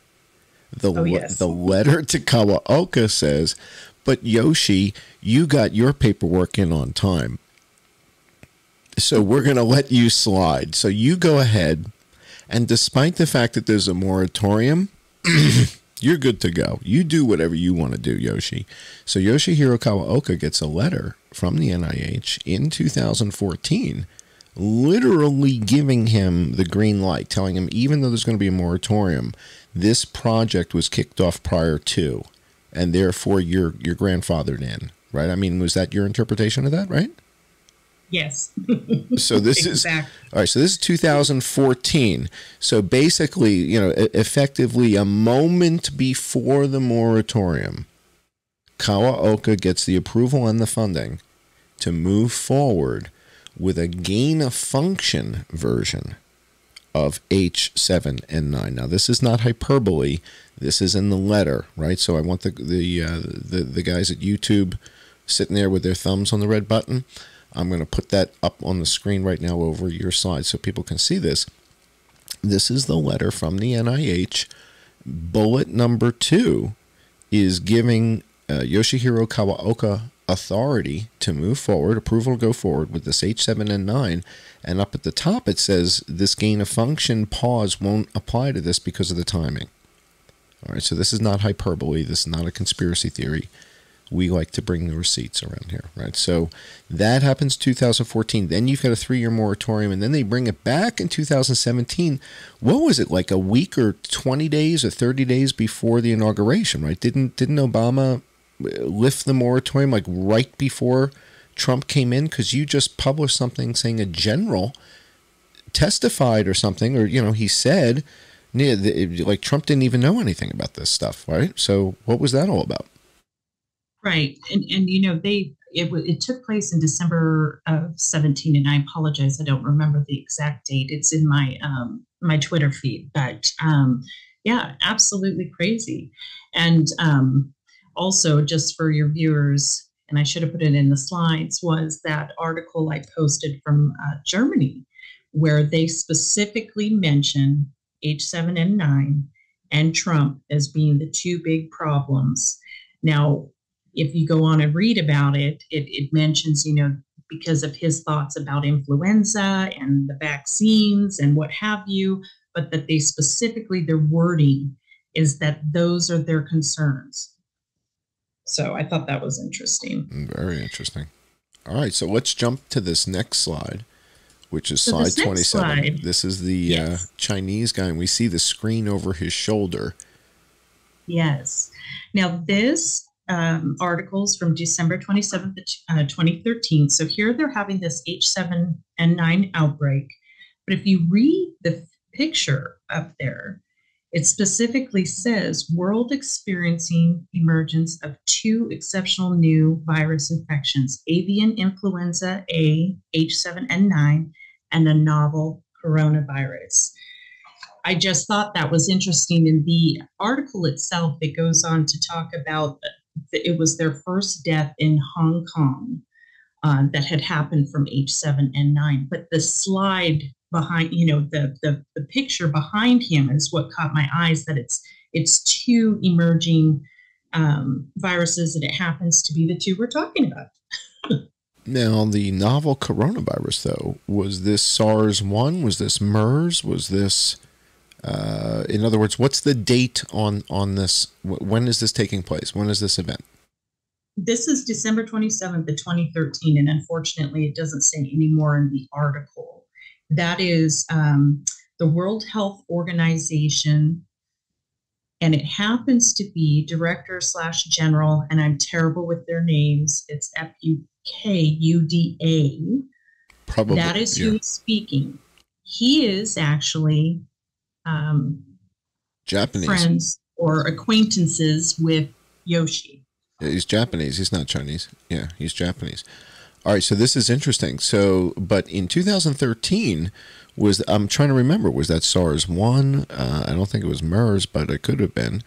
the letter to Kawaoka says, but Yoshi, you got your paperwork in on time, so we're going to let you slide. So you go ahead, and despite the fact that there's a moratorium, you're good to go. You do whatever you want to do, Yoshi. So Yoshihiro Kawaoka gets a letter from the NIH in 2014, literally giving him the green light, telling him even though there's going to be a moratorium, this project was kicked off prior to, and therefore you're grandfathered in, right? I mean, was that your interpretation of that, right? Yes. So this exactly. All right. So this is 2014. So basically, effectively a moment before the moratorium, Kawaoka gets the approval and the funding to move forward with a gain of function version of H7N9. Now, this is not hyperbole. This is in the letter, right? So I want the guys at YouTube sitting there with their thumbs on the red button. I'm going to put that up on the screen right now over your slide so people can see this. This is the letter from the NIH. Bullet number 2 is giving Yoshihiro Kawaoka authority to move forward, approval to go forward with this H7N9. And up at the top it says this gain of function pause won't apply to this because of the timing. All right, so this is not hyperbole. This is not a conspiracy theory. We like to bring the receipts around here, right? So that happens 2014. Then you've got a 3-year moratorium, and then they bring it back in 2017. What was it, like a week or 20 days or 30 days before the inauguration, right? Didn't Obama lift the moratorium like right before Trump came in? Because you just published something saying a general testified or something, or he said, like Trump didn't even know anything about this stuff, right? So what was that all about? Right. And it took place in December of 17, and I apologize, I don't remember the exact date. It's in my my Twitter feed, but yeah, absolutely crazy. And also, just for your viewers, and I should have put it in the slides, was that article I posted from Germany, where they specifically mention H7N9 and Trump as being the two big problems. Now, if you go on and read about it, it mentions, because of his thoughts about influenza and the vaccines and what have you, but that they specifically, their wording is that those are their concerns. So I thought that was interesting. Very interesting. All right, so let's jump to this next slide, which is slide 27. This is the Chinese guy, and we see the screen over his shoulder. Yes. Now, this articles from December 27th, 2013. So here they're having this H7N9 outbreak. But if you read the picture up there, It specifically says world experiencing emergence of two exceptional new virus infections, avian influenza A, H7N9, and a novel coronavirus. I just thought that was interesting. In the article itself, it goes on to talk about that it was their first death in Hong Kong that had happened from H7N9. But the slide behind, the picture behind him is what caught my eyes, that it's two emerging viruses, and it happens to be the two we're talking about. Now, the novel coronavirus, though, was this SARS-1? Was this MERS? Was this, in other words, what's the date on this? When is this taking place? When is this event? This is December 27th of 2013, and unfortunately, it doesn't say any more in the article. That is the World Health Organization, and it happens to be Director/General, and I'm terrible with their names. It's FUKUDA. Probably. That is who is speaking. He is actually Japanese. Friends or acquaintances with Yoshi. Yeah, he's Japanese. He's not Chinese. Yeah, he's Japanese. All right, so this is interesting. So, but in 2013, I'm trying to remember, was that SARS-1? I don't think it was MERS, but it could have been.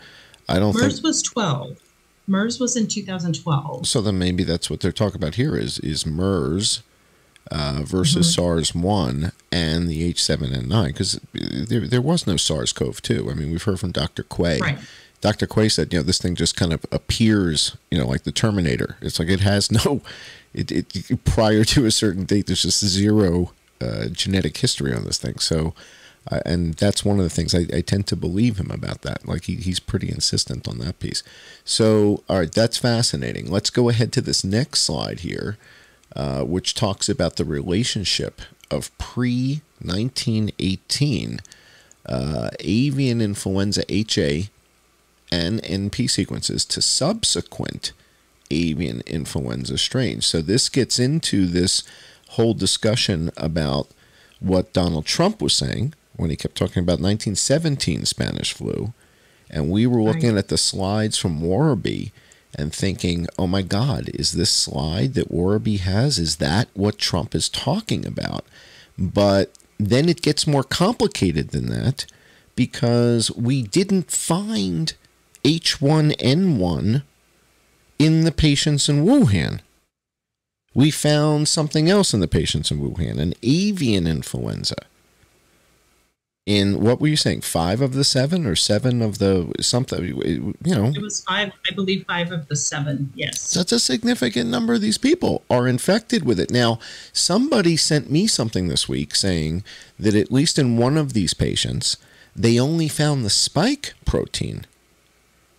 MERS was 12. MERS was in 2012. So then maybe that's what they're talking about here is MERS versus SARS-1 and the H7N9, because there was no SARS-CoV-2. I mean, we've heard from Dr. Quay. Right. Dr. Quay said, this thing just kind of appears, like the Terminator. It's like it has no, prior to a certain date, there's just zero genetic history on this thing. So, and that's one of the things I tend to believe him about that. Like he's pretty insistent on that piece. So, all right, that's fascinating. Let's go ahead to this next slide here, which talks about the relationship of pre-1918 avian influenza HA and NP sequences to subsequent avian influenza strains. So this gets into this whole discussion about what Donald Trump was saying when he kept talking about 1917 Spanish flu. And we were looking at the slides from Warby and thinking, oh my God, is this slide that Warby has, is that what Trump is talking about? But then it gets more complicated than that, because we didn't find H1N1 in the patients in Wuhan. We found something else in the patients in Wuhan, an avian influenza. In, what were you saying, 5 of the 7 or 7 of the something, It was 5, I believe 5 of the 7, yes. That's a significant number of these people are infected with it. Now, somebody sent me something this week saying that at least in one of these patients, they only found the spike protein.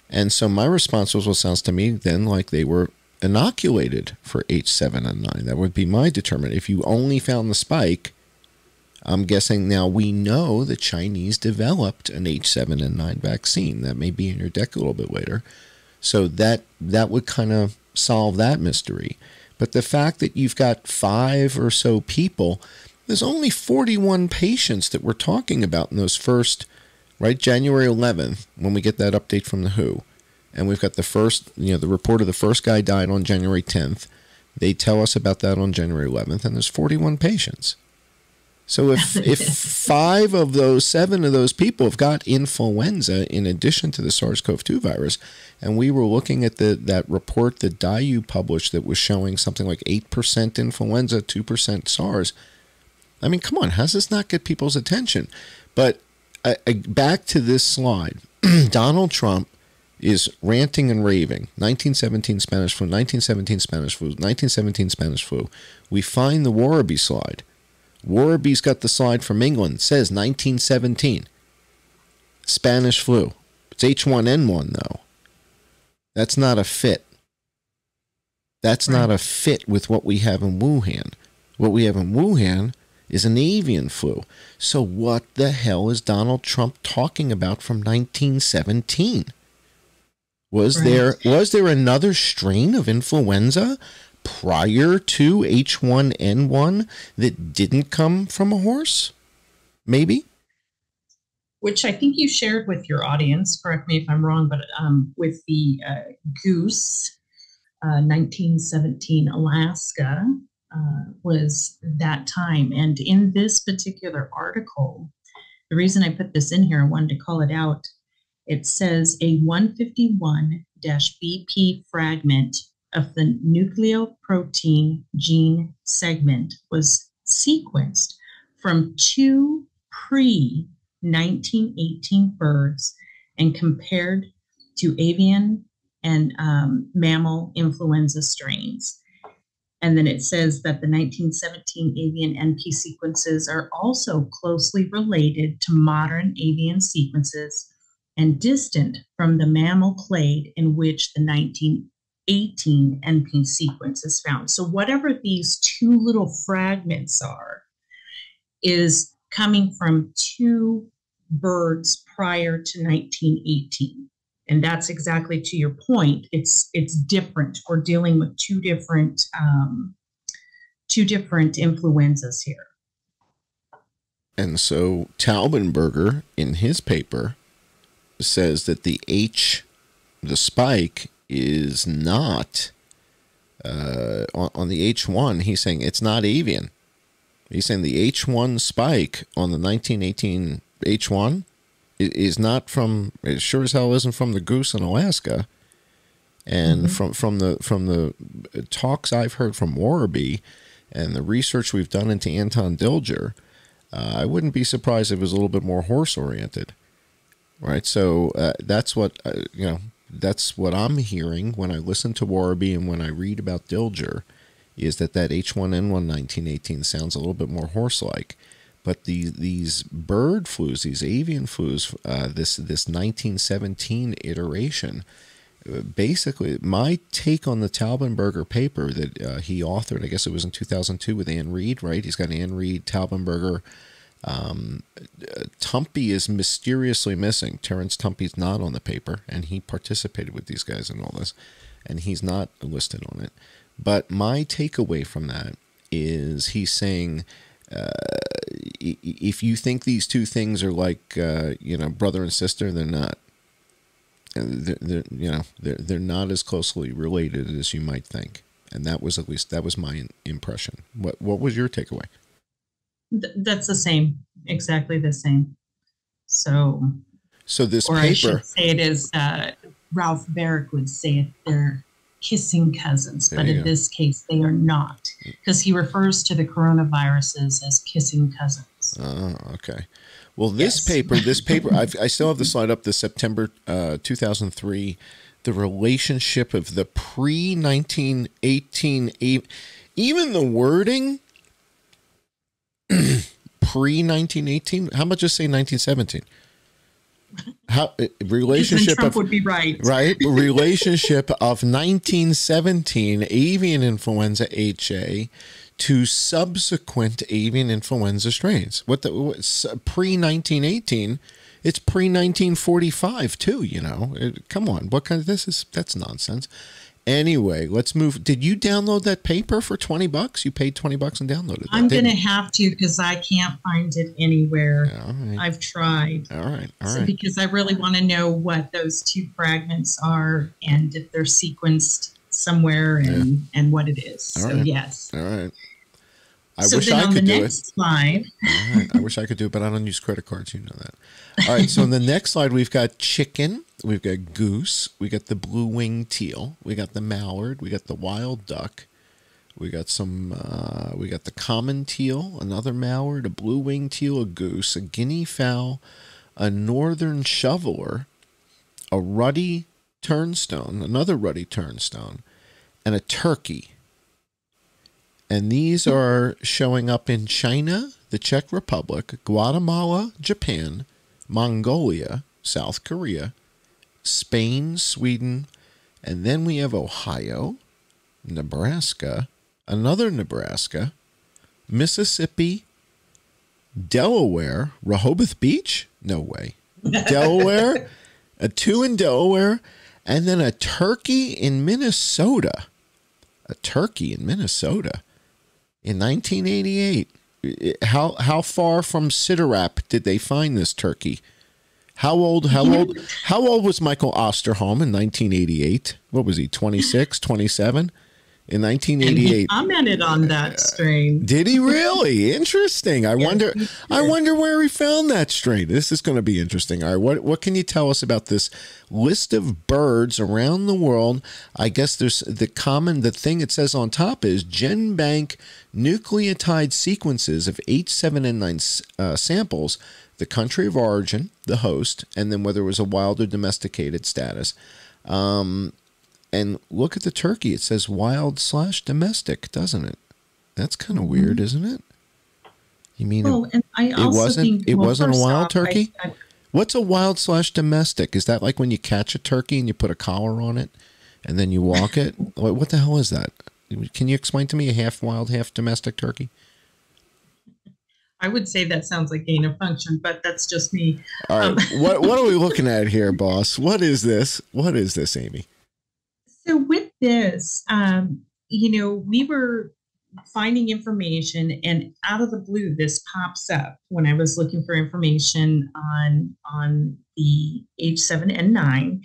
And so my response was, well, sounds to me then like they were inoculated for H7N9. That would be my determinant. If you only found the spike, I'm guessing now we know the Chinese developed an H7N9 vaccine. That may be in your deck a little bit later. So that would kind of solve that mystery. But the fact that you've got 5 or so people, there's only 41 patients that we're talking about in those first, right, January 11th, when we get that update from the WHO. And we've got the first, the report of the first guy died on January 10th. They tell us about that on January 11th, and there's 41 patients. So if 5 of those, 7 of those people have got influenza in addition to the SARS-CoV-2 virus, and we were looking at that report that Dayu published that was showing something like 8% influenza, 2% SARS. I mean, come on, how does this not get people's attention? But back to this slide. Donald Trump is ranting and raving. 1917 Spanish flu, 1917 Spanish flu, 1917 Spanish flu. We find the Warby slide. Warby's got the slide from England. It says 1917. Spanish flu. It's H1N1, though. That's not a fit. That's not a fit with what we have in Wuhan. What we have in Wuhan is an avian flu. So what the hell is Donald Trump talking about from 1917? Was there another strain of influenza prior to H1N1 that didn't come from a horse? Maybe? which I think you shared with your audience, correct me if I'm wrong, but with the goose, 1917 Alaska was that time. And in this particular article, the reason I put this in here, I wanted to call it out. It says a 151-BP fragment of the nucleoprotein gene segment was sequenced from 2 pre-1918 birds and compared to avian and mammal influenza strains. And then it says that the 1917 avian NP sequences are also closely related to modern avian sequences and distant from the mammal clade in which the 1918 NP sequence is found. So whatever these two little fragments are is coming from 2 birds prior to 1918. And that's exactly to your point. It's different. We're dealing with two different influenzas here. And so Taubenberger, in his paper, says that the spike is not on the H1. He's saying it's not avian. He's saying the H1 spike on the 1918 H1 is not from, it sure as hell isn't from the goose in Alaska. And from the talks I've heard from Warby and the research we've done into Anton Dilger, I wouldn't be surprised if it was a little bit more horse oriented, right? So that's what that's what I'm hearing when I listen to Warby and when I read about Dilger, is that H1N1 1918 sounds a little bit more horse-like. But these bird flus, these avian flus, this 1917 iteration, basically my take on the Taubenberger paper that he authored, I guess it was in 2002 with Ann Reed, right? He's got Ann Reed, Taubenberger. Tumpy is mysteriously missing. Terrence Tumpy's not on the paper, and he participated with these guys in all this, and he's not listed on it. But my takeaway from that is he's saying, if you think these two things are like brother and sister, they're not. They're not as closely related as you might think, and that was my impression. What was your takeaway? That's the same, exactly the same. So this or paper, I should say it is Ralph Barrick would say it. They're kissing cousins, but in this case, they are not, because he refers to the coronaviruses as kissing cousins. Oh, okay. Well, this paper, I still have the slide up, the September 2003, the relationship of the pre-1918, even the wording, pre-1918, how about just say 1917? How relationship Trump of, would be right relationship of 1917 avian influenza HA to subsequent avian influenza strains. What pre-1918? It's pre-1945 too. Come on, what kind of that's nonsense. Anyway, let's move. Did you download that paper for $20? You paid $20 and downloaded it. I'm going to have to, because I can't find it anywhere. All right. I've tried. All right. Because I really want to know what those two fragments are and if they're sequenced somewhere and what it is. All so, right. yes. All right. I so wish then I on could the do next it. slide. All right. I wish I could do it, but I don't use credit cards. You know that. All right. So on the next slide, we've got chicken. We've got goose. We got the blue-winged teal. We got the mallard. We got the wild duck. We got we got the common teal, another mallard, a blue-winged teal, a goose, a guinea fowl, a northern shoveler, a ruddy turnstone, another ruddy turnstone, and a turkey. And these are showing up in China, the Czech Republic, Guatemala, Japan, Mongolia, South Korea, Spain, Sweden, and then we have Ohio, Nebraska, another Nebraska, Mississippi, Delaware, Rehoboth Beach? No way. Delaware, a 2 in Delaware, and then a turkey in Minnesota. A turkey in Minnesota in 1988. How far from Sidirap did they find this turkey? How old was Michael Osterholm in 1988? What was he, 26, 27? In 1988, and he commented on that strain. Did he really? Interesting. I wonder where he found that strain. This is going to be interesting. All right, what can you tell us about this list of birds around the world? I guess there's the thing it says on top is GenBank nucleotide sequences of H7N9 samples, the country of origin, the host, and then whether it was a wild or domesticated status. And look at the turkey. It says wild/domestic, doesn't it? That's kind of weird, isn't it? You mean and I also it wasn't a wild turkey? What's a wild/domestic? Is that like when you catch a turkey and you put a collar on it and then you walk it? What the hell is that? Can you explain to me a half wild, half domestic turkey? I would say that sounds like gain of function, but that's just me. All right. What are we looking at here, boss? What is this? What is this, Amy? So with this, we were finding information, and out of the blue, this pops up when I was looking for information on the H7N9,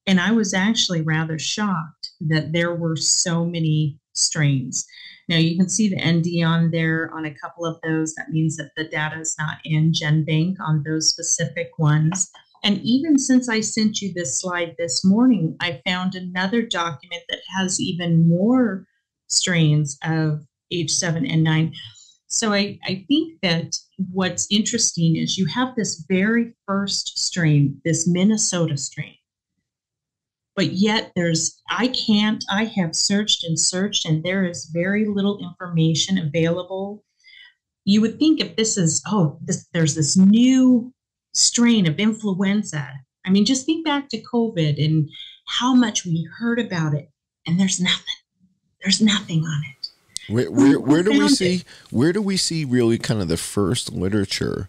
and I was actually rather shocked that there were so many strains. Now you can see the ND on there on a couple of those. That means that the data is not in GenBank on those specific ones. And even since I sent you this slide this morning, I found another document that has even more strains of H7N9. So I think that what's interesting is you have this very first strain, this Minnesota strain. But yet I have searched, and there is very little information available. You would think if this is, there's this new strain of influenza. I mean, just think back to COVID and how much we heard about it, and there's nothing. There's nothing on it. Where do we see really kind of the first literature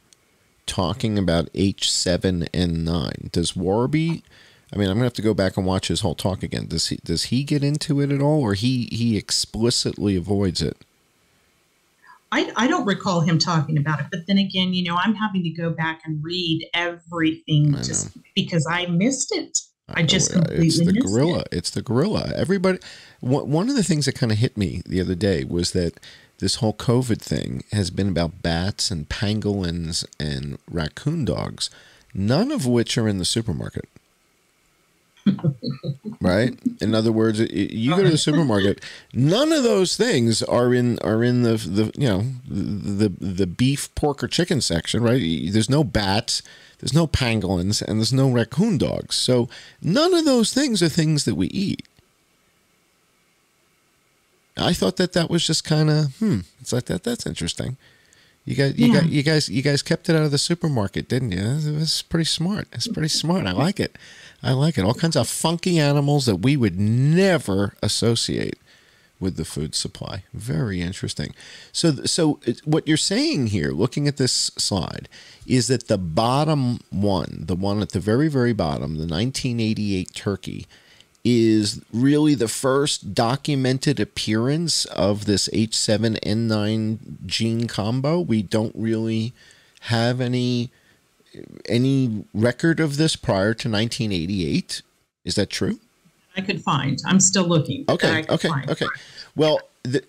talking about H7N9? Does Warby? I mean, I'm gonna have to go back and watch his whole talk again. Does he get into it at all, or he explicitly avoids it? I don't recall him talking about it, but then again, I'm having to go back and read everything just because I missed it. I just completely missed it. It's the gorilla. Everybody. One of the things that kind of hit me the other day was that this whole COVID thing has been about bats and pangolins and raccoon dogs, none of which are in the supermarket. Right? In other words, you go to the supermarket, none of those things are in the beef, pork, or chicken section, right? There's no bats, there's no pangolins, and there's no raccoon dogs. So none of those things are things that we eat. I thought that was just kind of it's like that's interesting. You guys kept it out of the supermarket, didn't you? It was pretty smart. It's pretty smart. I like it. All kinds of funky animals that we would never associate with the food supply. Very interesting. So what you're saying here, looking at this slide, is that the bottom one, the one at the very, very bottom, the 1988 turkey, is really the first documented appearance of this H7N9 gene combo. We don't really have any record of this prior to 1988. Is that true? I could find. I'm still looking. Okay. Well,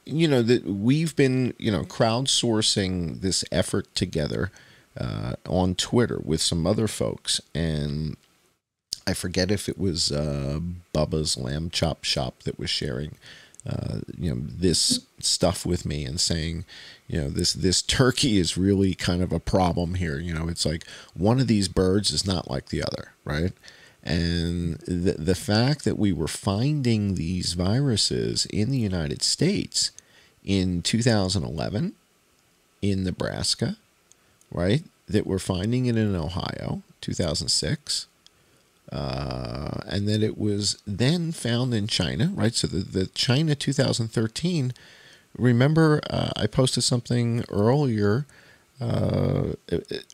we've been crowdsourcing this effort together on Twitter with some other folks, and I forget if it was Bubba's Lamb Chop Shop that was sharing this stuff with me and saying, this turkey is really kind of a problem here. It's like one of these birds is not like the other, right? And the fact that we were finding these viruses in the United States in 2011 in Nebraska, right? That we're finding it in Ohio, 2006. And that it was then found in China, right? So the China 2013, remember I posted something earlier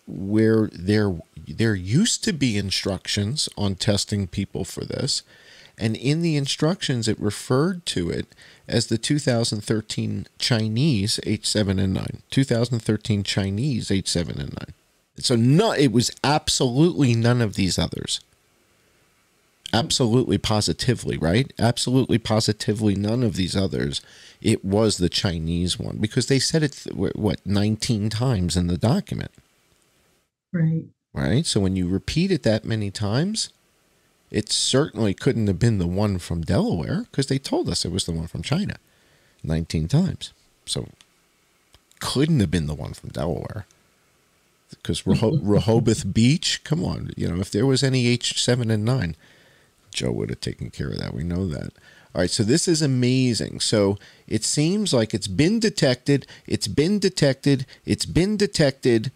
where there used to be instructions on testing people for this. And in the instructions, it referred to it as the 2013 Chinese H7N9. 2013 Chinese H7N9. So no, it was absolutely none of these others. Absolutely positively, right? Absolutely positively none of these others. It was the Chinese one because they said it, 19 times in the document. Right. Right? So when you repeat it that many times, it certainly couldn't have been the one from Delaware because they told us it was the one from China 19 times. So couldn't have been the one from Delaware. Because Rehoboth Beach, come on, if there was any H7 and 9, Joe would have taken care of that. We know that. All right, so this is amazing. So it seems like it's been detected, it's been detected, it's been detected,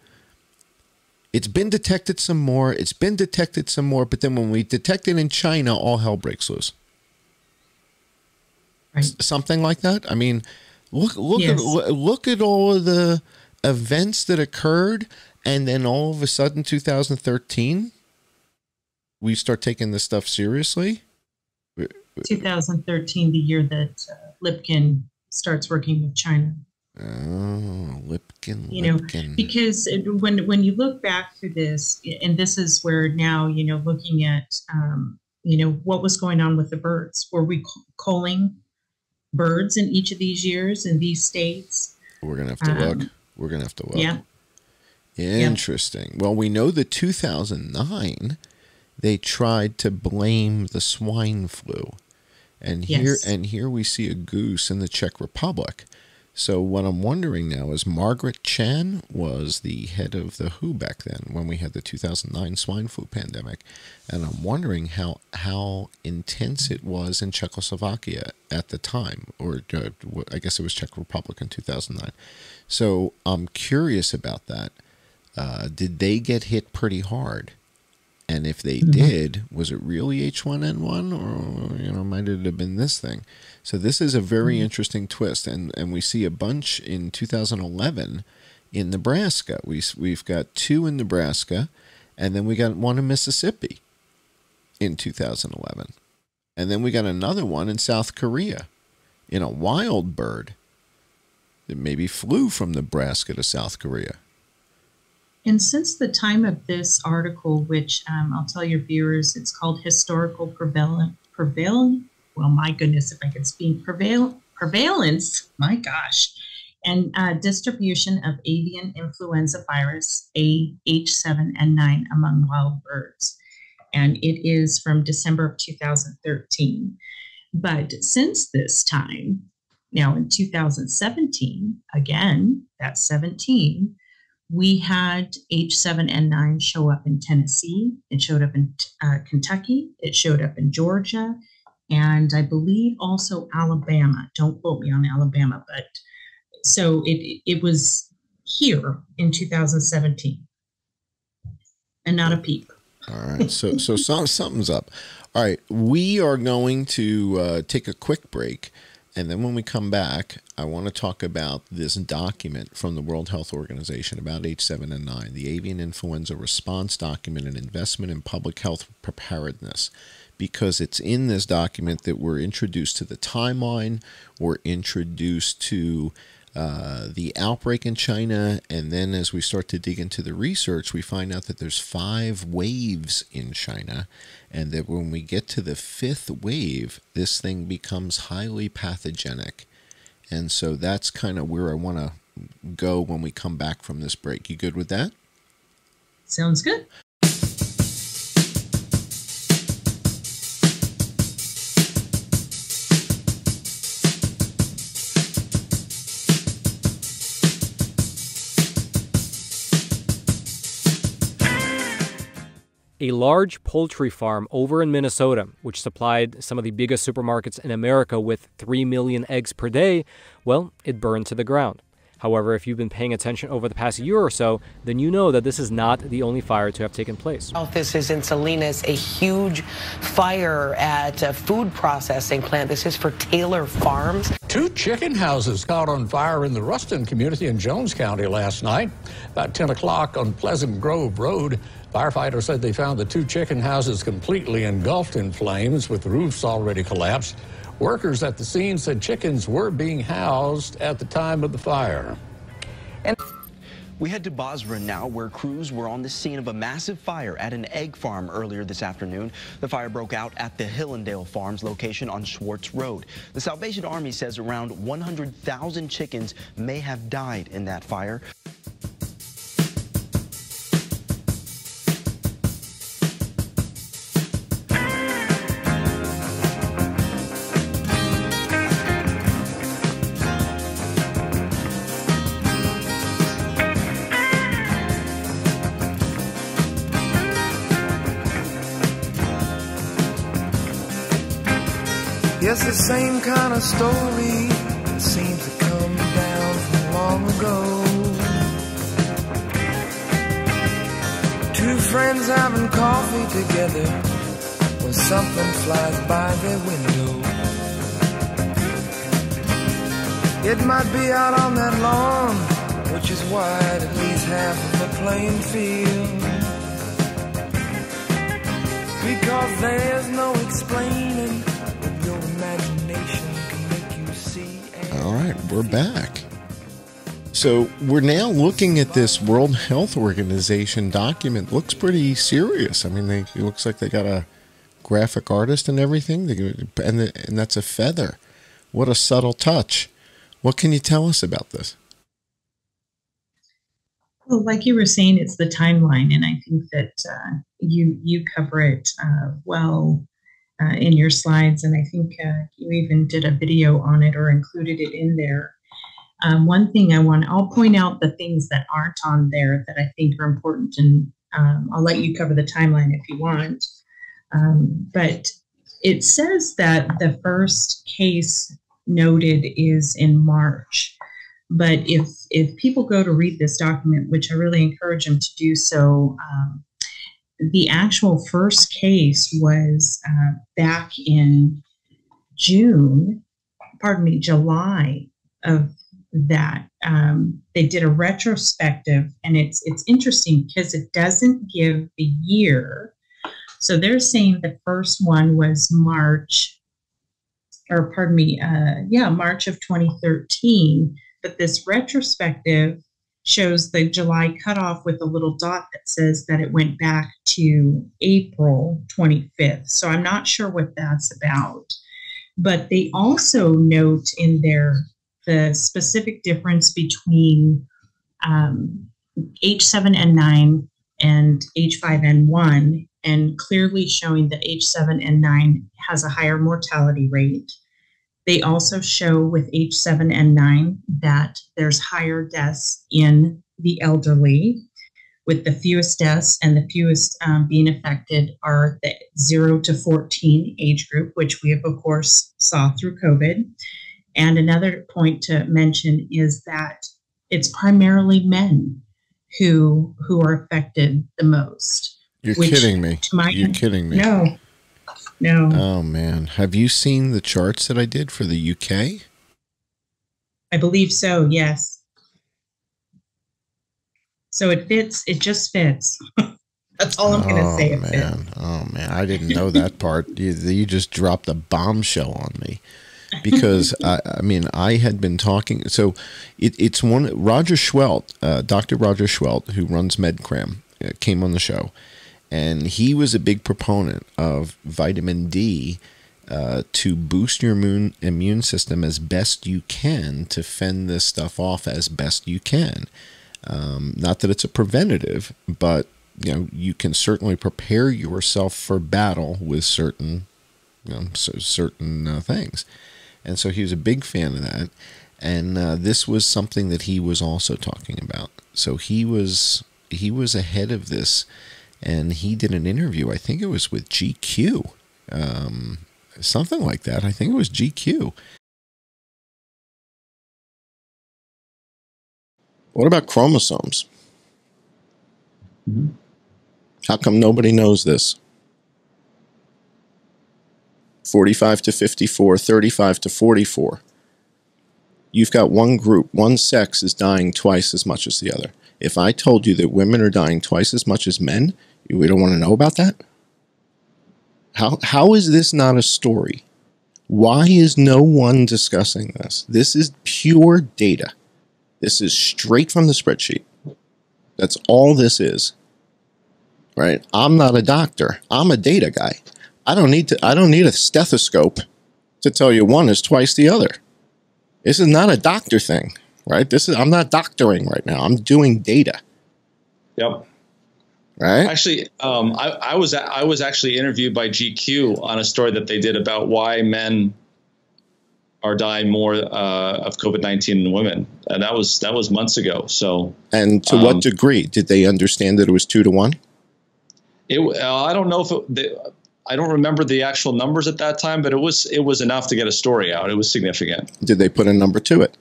it's been detected some more, it's been detected some more, but then when we detect it in China, all hell breaks loose. Right. Something like that? I mean, look Yes. at all of the events that occurred, and then all of a sudden, 2013, we start taking this stuff seriously. 2013, the year that Lipkin starts working with China. Oh, Lipkin. Because when you look back through this, and this is where now, looking at, what was going on with the birds. Were we culling birds in each of these years in these states? We're going to have to look. We're going to have to look. Yeah. Interesting. Well, we know that 2009, they tried to blame the swine flu. And here we see a goose in the Czech Republic. So what I'm wondering now is Margaret Chan was the head of the WHO back then when we had the 2009 swine flu pandemic. And I'm wondering how intense it was in Czechoslovakia at the time, or I guess it was Czech Republic in 2009. So I'm curious about that. Did they get hit pretty hard? And if they did, was it really H1N1 or, might it have been this thing? So this is a very interesting twist. And we see a bunch in 2011 in Nebraska. We've got 2 in Nebraska, and then we got 1 in Mississippi in 2011. And then we got another one in South Korea in a wild bird that maybe flew from Nebraska to South Korea. And since the time of this article, which I'll tell your viewers, it's called Historical Prevalence. Well, my goodness, if I could speak, prevalence, my gosh, and distribution of avian influenza virus H7N9 among wild birds. And it is from December of 2013. But since this time, now in 2017, again, that's 17, we had H7N9 show up in Tennessee. It showed up in Kentucky. It showed up in Georgia. And I believe also Alabama. Don't quote me on Alabama, but so it was here in 2017. And not a peep. All right. So something's up. All right. We are going to take a quick break. And then when we come back, I want to talk about this document from the World Health Organization about H7N9, the Avian Influenza Response Document and Investment in Public Health Preparedness, because it's in this document that we're introduced to the timeline, we're introduced to the outbreak in China, and then as we start to dig into the research, we find out that there's 5 waves in China, and that when we get to the 5th wave, this thing becomes highly pathogenic. And so that's kind of where I want to go when we come back from this break. You good with that? Sounds good. A large poultry farm over in Minnesota, which supplied some of the biggest supermarkets in America with 3 million eggs per day, well, it burned to the ground. However, if you've been paying attention over the past year or so, then you know that this is not the only fire to have taken place. This is in Salinas, a huge fire at a food processing plant. This is for Taylor Farms. 2 chicken houses caught on fire in the Ruston community in Jones County last night. About 10 o'clock on Pleasant Grove Road, firefighters said they found the 2 chicken houses completely engulfed in flames with roofs already collapsed. Workers at the scene said chickens were being housed at the time of the fire. We head to Basra now, where crews were on the scene of a massive fire at an egg farm earlier this afternoon. The fire broke out at the Hillendale Farms location on Schwartz Road. The Salvation Army says around 100,000 chickens may have died in that fire. Yes, the same kind of story that seems to come down from long ago. Two friends having coffee together when something flies by their window. It might be out on that lawn, which is wide, at least half of the playing field. Because there's no explaining. All right, we're back. So we're now looking at this World Health Organization document. Looks pretty serious. I mean, it looks like they got a graphic artist and everything, and that's a feather. What a subtle touch. What can you tell us about this? Well, like you were saying, it's the timeline, and I think that you cover it well in your slides, and I think you even did a video on it or included it in there. One thing I'll point out the things that aren't on there that I think are important, and I'll let you cover the timeline if you want. But it says that the first case noted is in March. But if people go to read this document, which I really encourage them to do so, the actual first case was back in July of that. They did a retrospective, and it's interesting because it doesn't give the year. So they're saying the first one was March of 2013, but this retrospective shows the July cutoff with a little dot that says that it went back to April 25th. So I'm not sure what that's about. But they also note in there the specific difference between H7N9 and H5N1, and clearly showing that H7N9 has a higher mortality rate. They also show with H7N9 that there's higher deaths in the elderly, with the fewest deaths and the fewest being affected are the 0 to 14 age group, which we have, of course, saw through COVID. And another point to mention is that it's primarily men who are affected the most. You're kidding me. You're kidding me. No. Oh, man. Have you seen the charts that I did for the UK? I believe so, yes. So it fits. It just fits. That's all I'm going to say. Oh, man. I didn't know that part. You just dropped a bombshell on me. Because, I mean, I had been talking. So it's one, Roger Schwelt, Dr. Roger Schwelt, who runs MedCram, came on the show. And he was a big proponent of vitamin D to boost your immune system as best you can, to fend this stuff off as best you can. Not that it's a preventative, but you can certainly prepare yourself for battle with certain things. And so he was a big fan of that. And this was something that he was also talking about. So he was ahead of this. And he did an interview, I think it was with GQ, something like that. I think it was GQ. What about chromosomes? Mm-hmm. How come nobody knows this? 45 to 54, 35 to 44. You've got one group, one sex is dying twice as much as the other. If I told you that women are dying twice as much as men, we don't want to know about that? How is this not a story? Why is no one discussing this? This is pure data. This is straight from the spreadsheet. That's all this is. Right? I'm not a doctor. I'm a data guy. I don't need a stethoscope to tell you one is twice the other. This is not a doctor thing, right? I'm not doctoring right now. I'm doing data. Yep. Right. Actually, I was actually interviewed by GQ on a story that they did about why men are dying more of COVID-19 than women, and that was months ago. So, and to what degree did they understand that it was 2 to 1? I don't know if I don't remember the actual numbers at that time, but it was enough to get a story out. It was significant. Did they put a number to it?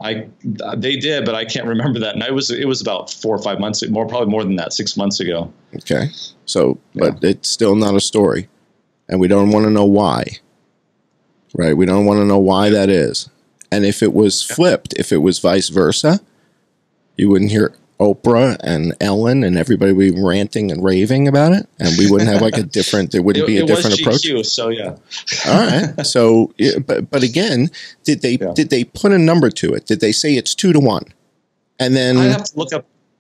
They did, but I can't remember that. And it was about 4 or 5 months, probably more than that, 6 months ago. Okay. So, but it's still not a story, and we don't want to know why. Right? We don't want to know why that is. And if it was flipped, if it was vice versa, you wouldn't hear Oprah and Ellen and everybody would be ranting and raving about it, and we wouldn't have like a different. There wouldn't be a different approach. GQ, so yeah. All right. So, but again, did they put a number to it? Did they say it's 2 to 1? And then I have to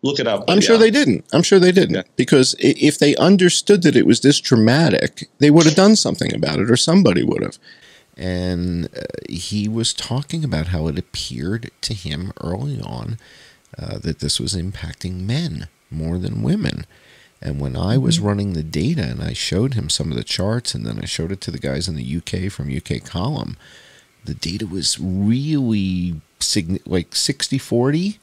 look it up. I'm sure they didn't. Yeah. Because if they understood that it was this dramatic, they would have done something about it, or somebody would have. And he was talking about how it appeared to him early on that this was impacting men more than women. And when I was running the data and I showed him some of the charts, and then I showed it to the guys in the UK from UK Column, the data was really like 60-40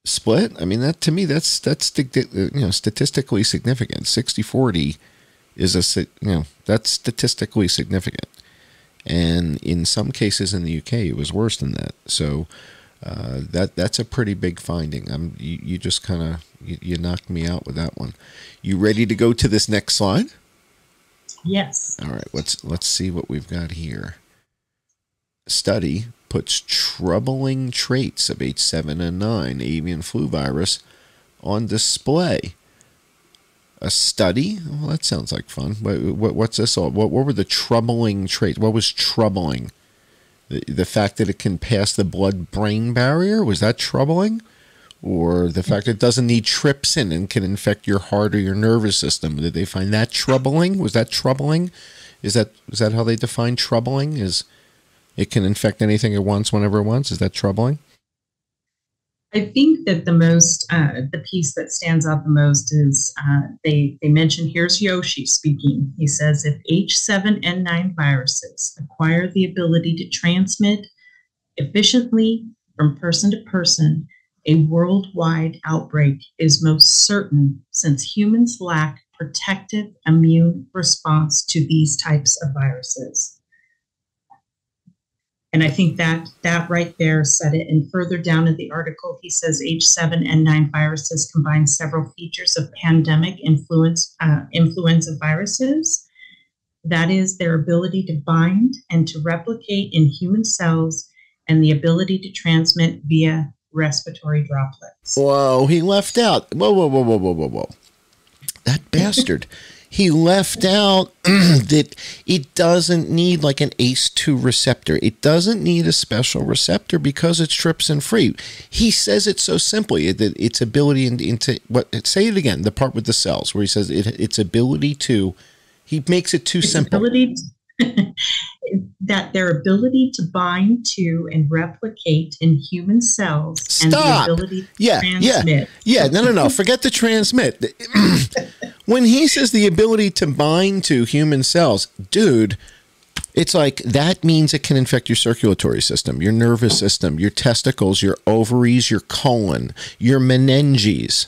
split. I mean, that to me, that's statistically significant. 60-40 is that's statistically significant. And in some cases in the UK, it was worse than that. So that's a pretty big finding. You just kind of you knocked me out with that one. You ready to go to this next slide? Yes. All right. Let's see what we've got here. Study puts troubling traits of H7N9 avian flu virus on display. A study? Well, that sounds like fun. What's this all? What were the troubling traits? What was troubling? The fact that it can pass the blood-brain barrier? Was that troubling? Or the fact that it doesn't need trypsin and can infect your heart or your nervous system? Did they find that troubling? Was that troubling? Is that how they define troubling? Is it can infect anything at once, whenever it wants? Is that troubling? I think that the piece that stands out the most is they mention, here's Yoshi speaking. He says, if H7N9 viruses acquire the ability to transmit efficiently from person to person, a worldwide outbreak is most certain, since humans lack protective immune response to these types of viruses. And I think that right there said it. And further down in the article, he says H7N9 viruses combine several features of pandemic influenza viruses. That is their ability to bind and to replicate in human cells, and the ability to transmit via respiratory droplets. Whoa, he left out. Whoa. That bastard. He left out that it doesn't need like an ACE2 receptor. It doesn't need a special receptor because it's trypsin free. He says it so simply that its ability into what? Say it again. The part with the cells where he says its ability to. He makes it too simple. That their ability to bind to and replicate in human cells. Stop. And the ability to transmit. Yeah. No. Forget the transmit. When he says the ability to bind to human cells, dude, it's like that means it can infect your circulatory system, your nervous system, your testicles, your ovaries, your colon, your meninges.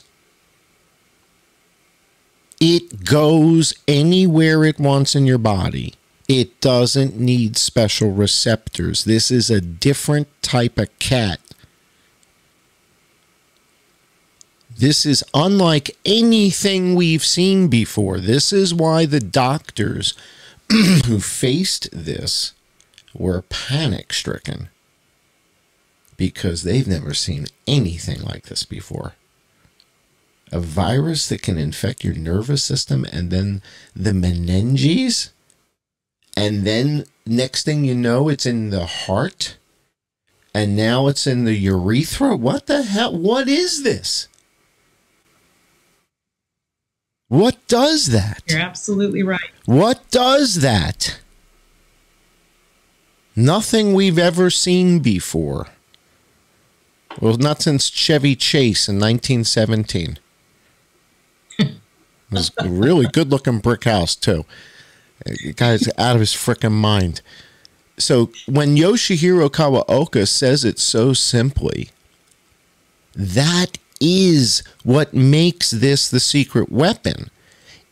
It goes anywhere it wants in your body. It doesn't need special receptors. This is a different type of cat. This is unlike anything we've seen before. This is why the doctors who faced this were panic-stricken, because they've never seen anything like this before. A virus that can infect your nervous system and then the meninges, and then next thing you know, it's in the heart, and now it's in the urethra. What the hell? What is this? What does that? You're absolutely right. What does that? Nothing we've ever seen before. Well, not since Chevy Chase in 1917. It was a really good-looking brick house, too. The guy's out of his frickin' mind. So when Yoshihiro Kawaoka says it so simply, that is what makes this the secret weapon,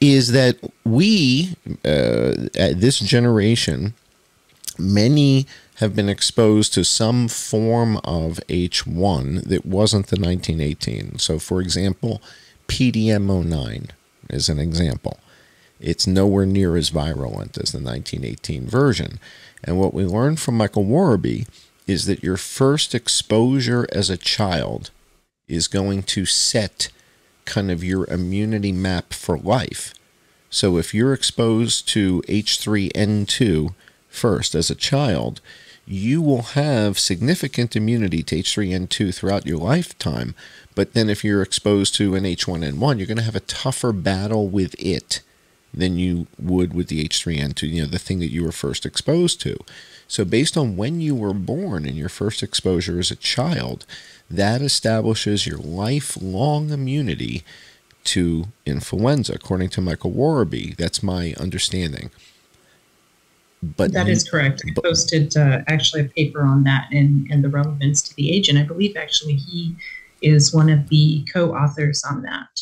is that we, this generation, many have been exposed to some form of H1 that wasn't the 1918. So, for example, PDM09 is an example. It's nowhere near as virulent as the 1918 version. And what we learned from Michael Warraby is that your first exposure as a child is going to set kind of your immunity map for life. So if you're exposed to H3N2 first as a child, you will have significant immunity to H3N2 throughout your lifetime. But then if you're exposed to an H1N1, you're going to have a tougher battle with it than you would with the H3N2, the thing that you were first exposed to. So based on when you were born and your first exposure as a child, that establishes your lifelong immunity to influenza, according to Michael Warraby. That's my understanding. But that is correct. I posted actually a paper on that and the relevance to the age, and I believe actually he is one of the co-authors on that.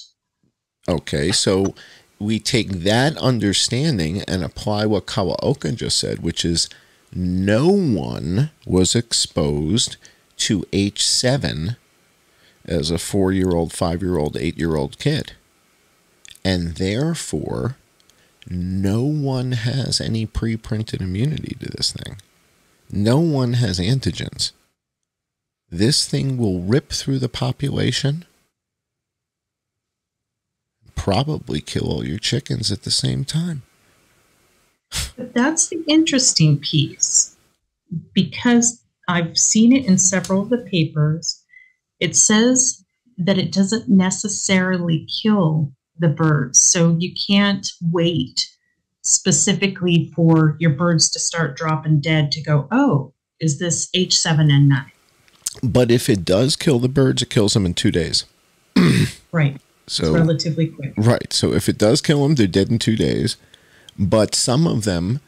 Okay, so we take that understanding and apply what Kawaoka just said, which is no one was exposed to H7 as a 4-year-old, 5-year-old, 8-year-old kid. And therefore, no one has any pre-printed immunity to this thing. No one has antigens. This thing will rip through the population, probably kill all your chickens at the same time. But that's the interesting piece, because I've seen it in several of the papers. It says that it doesn't necessarily kill the birds. So you can't wait specifically for your birds to start dropping dead to go, oh, is this H7N9? But if it does kill the birds, it kills them in 2 days. Right. So it's relatively quick. Right. So if it does kill them, they're dead in 2 days. But some of them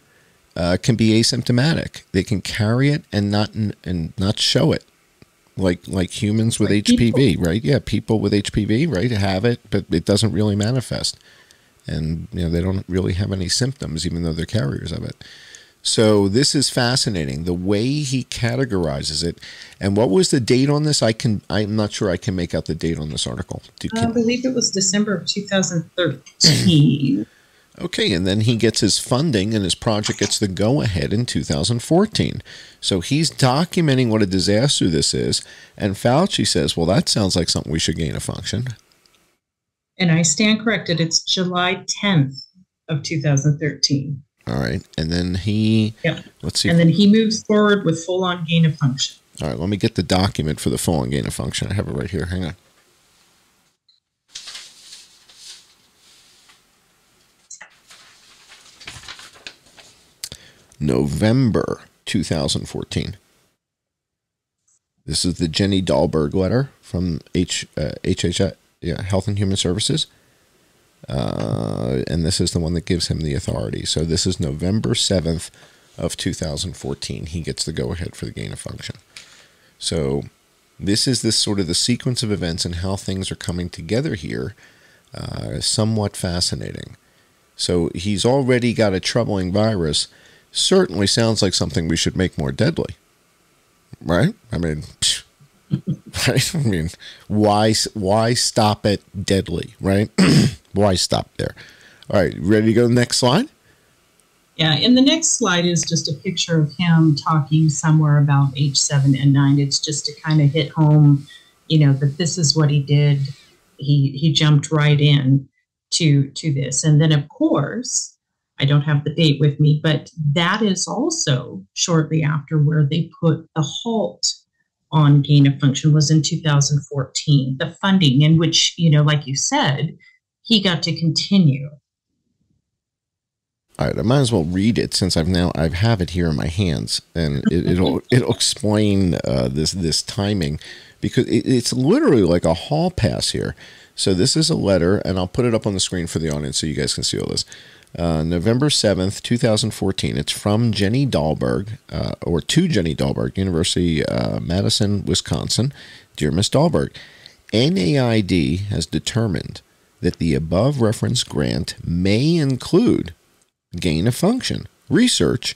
can be asymptomatic. They can carry it and not show it, like humans with HPV, right? Yeah, people with HPV, right, have it, but it doesn't really manifest, and they don't really have any symptoms, even though they're carriers of it. So this is fascinating, the way he categorizes it. And what was the date on this? I'm not sure I can make out the date on this article. I believe it was December of 2013. Okay, and then he gets his funding and his project gets the go-ahead in 2014. So he's documenting what a disaster this is, and Fauci says, well, that sounds like something we should gain a function. And I stand corrected. It's July 10th of 2013. All right, and then let's see. And then he moves forward with full-on gain of function. All right, let me get the document for the full-on gain of function. I have it right here. Hang on. November 2014. This is the Jenny Dahlberg letter from Health and Human Services. And this is the one that gives him the authority. So this is November 7th of 2014. He gets the go-ahead for the gain of function. So this is sort of the sequence of events and how things are coming together here. Somewhat fascinating. So he's already got a troubling virus. Certainly sounds like something we should make more deadly, right? I mean, right? I mean, why stop at deadly, right? Why stop there? All right, ready to go to the next slide? Yeah, and the next slide is just a picture of him talking somewhere about H7N9. It's just to kind of hit home, that this is what he did. He jumped right in to this. And then, of course, I don't have the date with me, but that is also shortly after where they put the halt on gain of function was in 2014. The funding in which, like you said, he got to continue. All right, I might as well read it since I have it here in my hands, and it'll explain this timing, because it's literally like a hall pass here. So this is a letter, and I'll put it up on the screen for the audience so you guys can see all this. November 7th, 2014. It's from Jenny Dahlberg, or to Jenny Dahlberg, University Madison, Wisconsin. Dear Ms. Dahlberg, NAID has determined that the above referenced grant may include gain of function research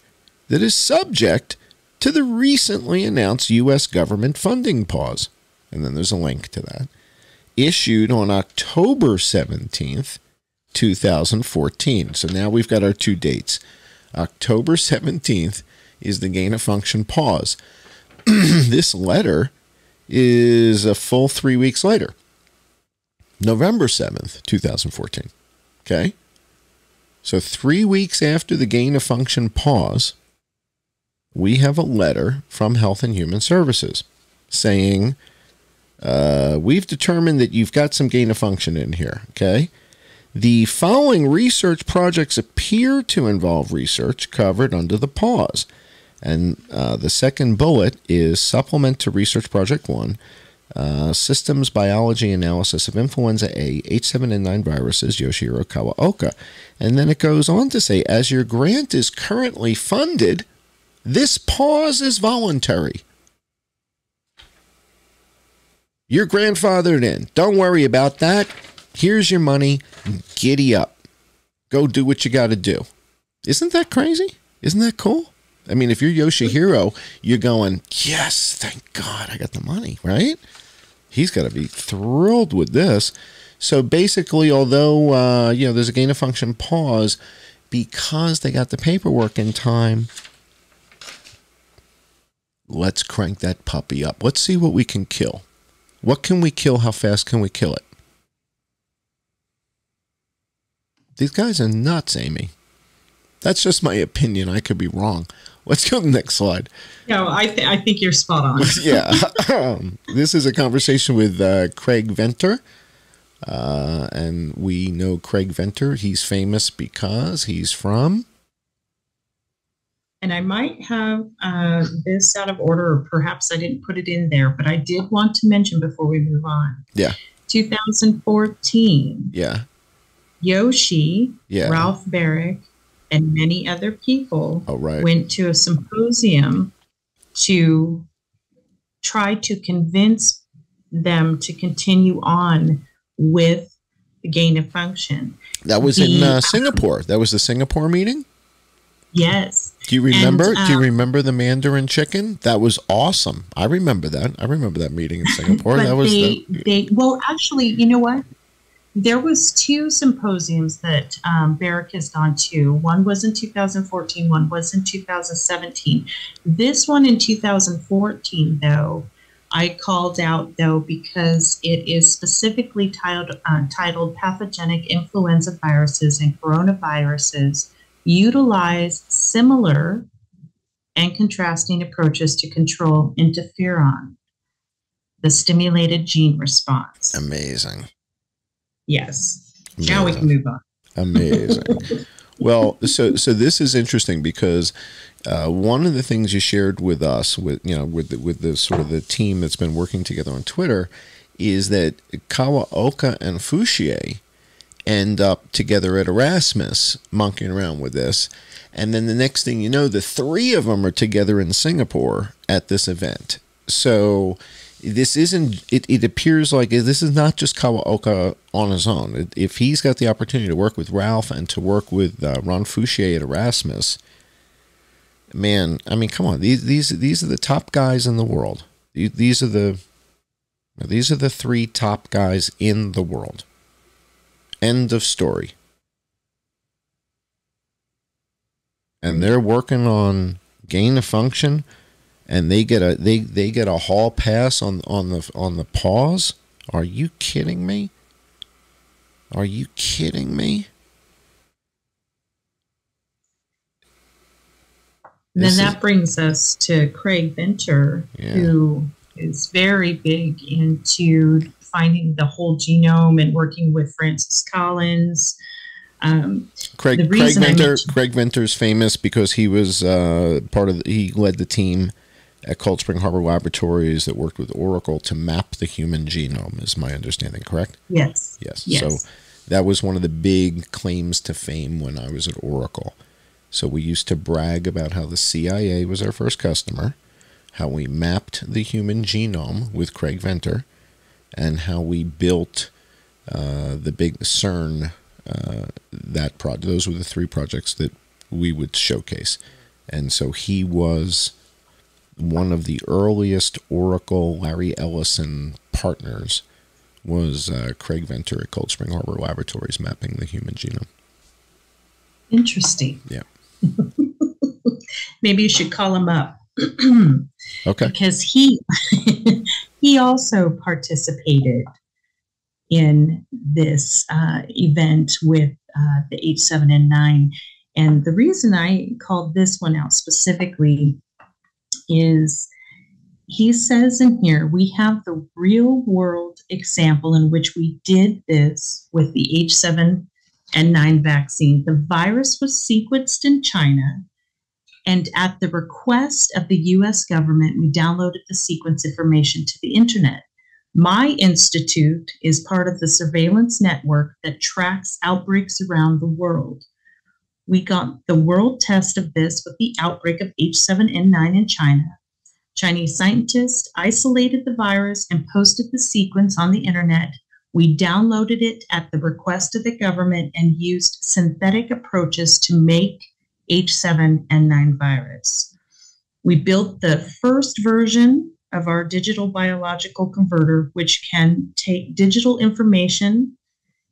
that is subject to the recently announced U.S. government funding pause. And then there's a link to that. Issued on October 17th, 2014. So now we've got our two dates. October 17th is the gain of function pause. This letter is a full 3 weeks later. November 7th, 2014. Okay? So 3 weeks after the gain of function pause, we have a letter from Health and Human Services saying, we've determined that you've got some gain of function in here, okay? The following research projects appear to involve research covered under the pause. And the second bullet is supplement to Research Project 1, Systems Biology Analysis of Influenza A, H7N9 viruses, Yoshihiro Kawaoka. And then it goes on to say, as your grant is currently funded, this pause is voluntary. You're grandfathered in. Don't worry about that. Here's your money. Giddy up. Go do what you got to do. Isn't that crazy? Isn't that cool? I mean, if you're Yoshihiro, you're going, yes, thank God I got the money, right? He's got to be thrilled with this. So basically, although, there's a gain of function pause, because they got the paperwork in time, let's crank that puppy up. Let's see what we can kill. What can we kill? How fast can we kill it? These guys are nuts, Amy. That's just my opinion. I could be wrong. Let's go to the next slide. No, I think you're spot on. Yeah. This is a conversation with Craig Venter. And we know Craig Venter. He's famous because he's from... And I might have this out of order, or perhaps I didn't put it in there, but I did want to mention before we move on. Yeah. 2014. Yeah. Yoshi, Ralph Barrick, and many other people went to a symposium to try to convince them to continue on with the gain of function. That was in Singapore. That was the Singapore meeting? Yes. Do you remember? Do you remember the Mandarin chicken? That was awesome. I remember that. I remember that meeting in Singapore. That was well, actually, you know what? There was two symposiums that Barrick has gone to. One was in 2014. One was in 2017. This one in 2014, though, I called out, though, because it is specifically titled Pathogenic Influenza Viruses and Coronaviruses Utilize Similar and Contrasting Approaches to Control Interferon, the Stimulated Gene Response. Amazing. Yes. Amazing. Now we can move on. Amazing. Well, so this is interesting because one of the things you shared with us, with the sort of the team that's been working together on Twitter, is that Kawaoka and Fouchier end up together at Erasmus, monkeying around with this, and then the next thing you know, the three of them are together in Singapore at this event. So this isn't. It appears like this is not just Kawaoka on his own. If he's got the opportunity to work with Ralph and to work with Ron Fouchier at Erasmus, man, I mean, come on, these are the top guys in the world. These are the three top guys in the world. End of story. And they're working on gain of function, and they get a hall pass on the pause. Are you kidding me? Are you kidding me? Then that brings us to Craig Venter, who is very big into finding the whole genome and working with Francis Collins. Craig Venter's famous because he was he led the team at Cold Spring Harbor Laboratories that worked with Oracle to map the human genome, is my understanding, correct? Yes. Yes. So that was one of the big claims to fame when I was at Oracle. So we used to brag about how the CIA was our first customer, how we mapped the human genome with Craig Venter, and how we built the big CERN, that project. Those were the 3 projects that we would showcase. And so he was one of the earliest Oracle Larry Ellison partners, was Craig Venter at Cold Spring Harbor Laboratories mapping the human genome. Interesting. Yeah. Maybe you should call him up. Okay. Because he also participated in this event with the H7N9. And the reason I called this one out specifically is he says in here, we have the real world example in which we did this with the H7N9 vaccine. The virus was sequenced in China, and at the request of the US government, we downloaded the sequence information to the internet. My institute is part of the surveillance network that tracks outbreaks around the world. We got the world test of this with the outbreak of H7N9 in China. Chinese scientists isolated the virus and posted the sequence on the internet. We downloaded it at the request of the government and used synthetic approaches to make H7N9 virus. We built the first version of our digital biological converter, which can take digital information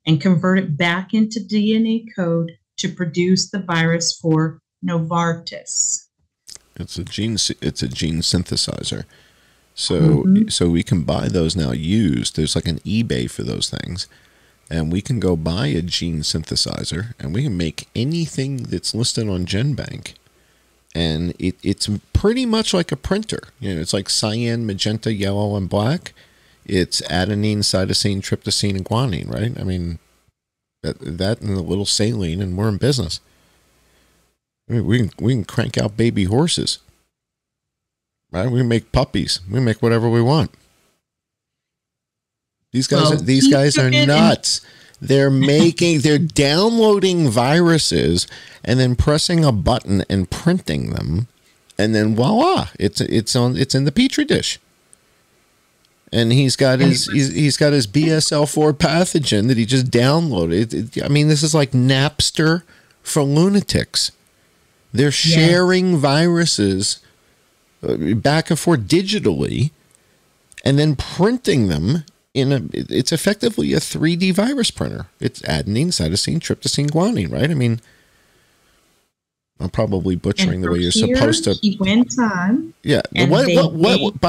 and convert it back into DNA code to produce the virus for Novartis. It's a gene synthesizer. So we can buy those now used. There's like an eBay for those things. And we can go buy a gene synthesizer and we can make anything that's listed on GenBank. And it's pretty much like a printer. You know, it's like cyan, magenta, yellow, and black. It's adenine, cytosine, tryptosine, and guanine, right? I mean, that and a little saline, and we're in business. I mean, we can crank out baby horses, right? We can make puppies. We can make whatever we want. These guys are nuts. They're downloading viruses and then pressing a button and printing them, and then voila, it's in the petri dish. And he's got his BSL-4 pathogen that he just downloaded. I mean, this is like Napster for lunatics. They're sharing viruses back and forth digitally, and then printing them it's effectively a 3D virus printer. It's adenine, cytosine, tryptosine, guanine, right? I mean, I'm probably butchering the way you're supposed to. He went on. Yeah. By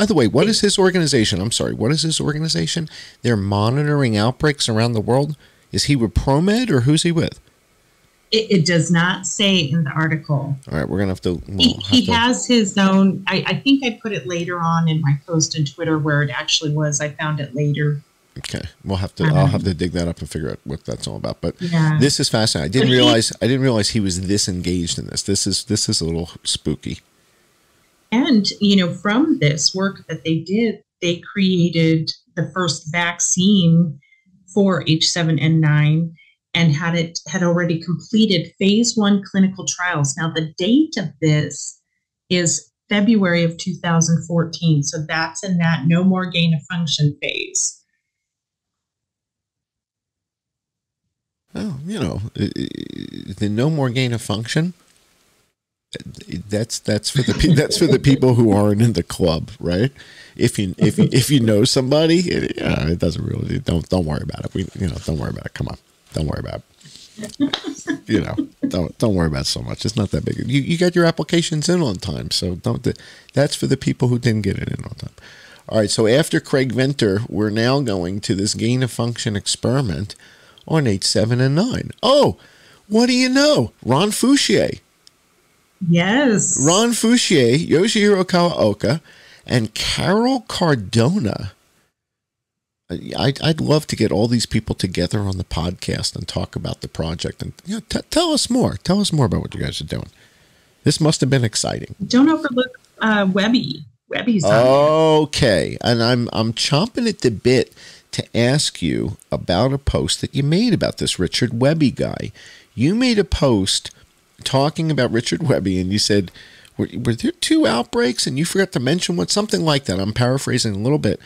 the way, what is his organization? I'm sorry. What is his organization? They're monitoring outbreaks around the world. Is he with ProMed or who's he with? It does not say in the article. All right, we're gonna have to. He has his own. I think I put it later on in my post on Twitter where it actually was. I found it later. Okay, we'll have to. I'll have to dig that up and figure out what that's all about. But this is fascinating. I didn't realize he was this engaged in this. This is a little spooky. And from this work that they did, they created the first vaccine for H7N9. And had already completed phase 1 clinical trials. Now, the date of this is February of 2014. So that's in that no more gain of function phase. Oh, the no more gain of function. That's for the people who aren't in the club, right? If you know somebody, it doesn't really. Don't worry about it. Don't worry about it. Come on. Don't worry about it. Don't worry about it so much. It's not that big. You got your applications in on time, so that's for the people who didn't get it in on time. All right, so after Craig Venter, we're now going to this gain of function experiment on H7N9. Oh, what do you know? Ron Fouchier. Yes. Ron Fouchier, Yoshihiro Kawaoka, and Carol Cardona I'd love to get all these people together on the podcast and talk about the project. And tell us more. Tell us more about what you guys are doing. This must have been exciting. Don't overlook Webby. Webby's on okay, and I'm chomping at the bit to ask you about a post that you made about this Richard Webby guy. You made a post talking about Richard Webby, and you said, were there 2 outbreaks, and you forgot to mention what, something like that. I'm paraphrasing a little bit.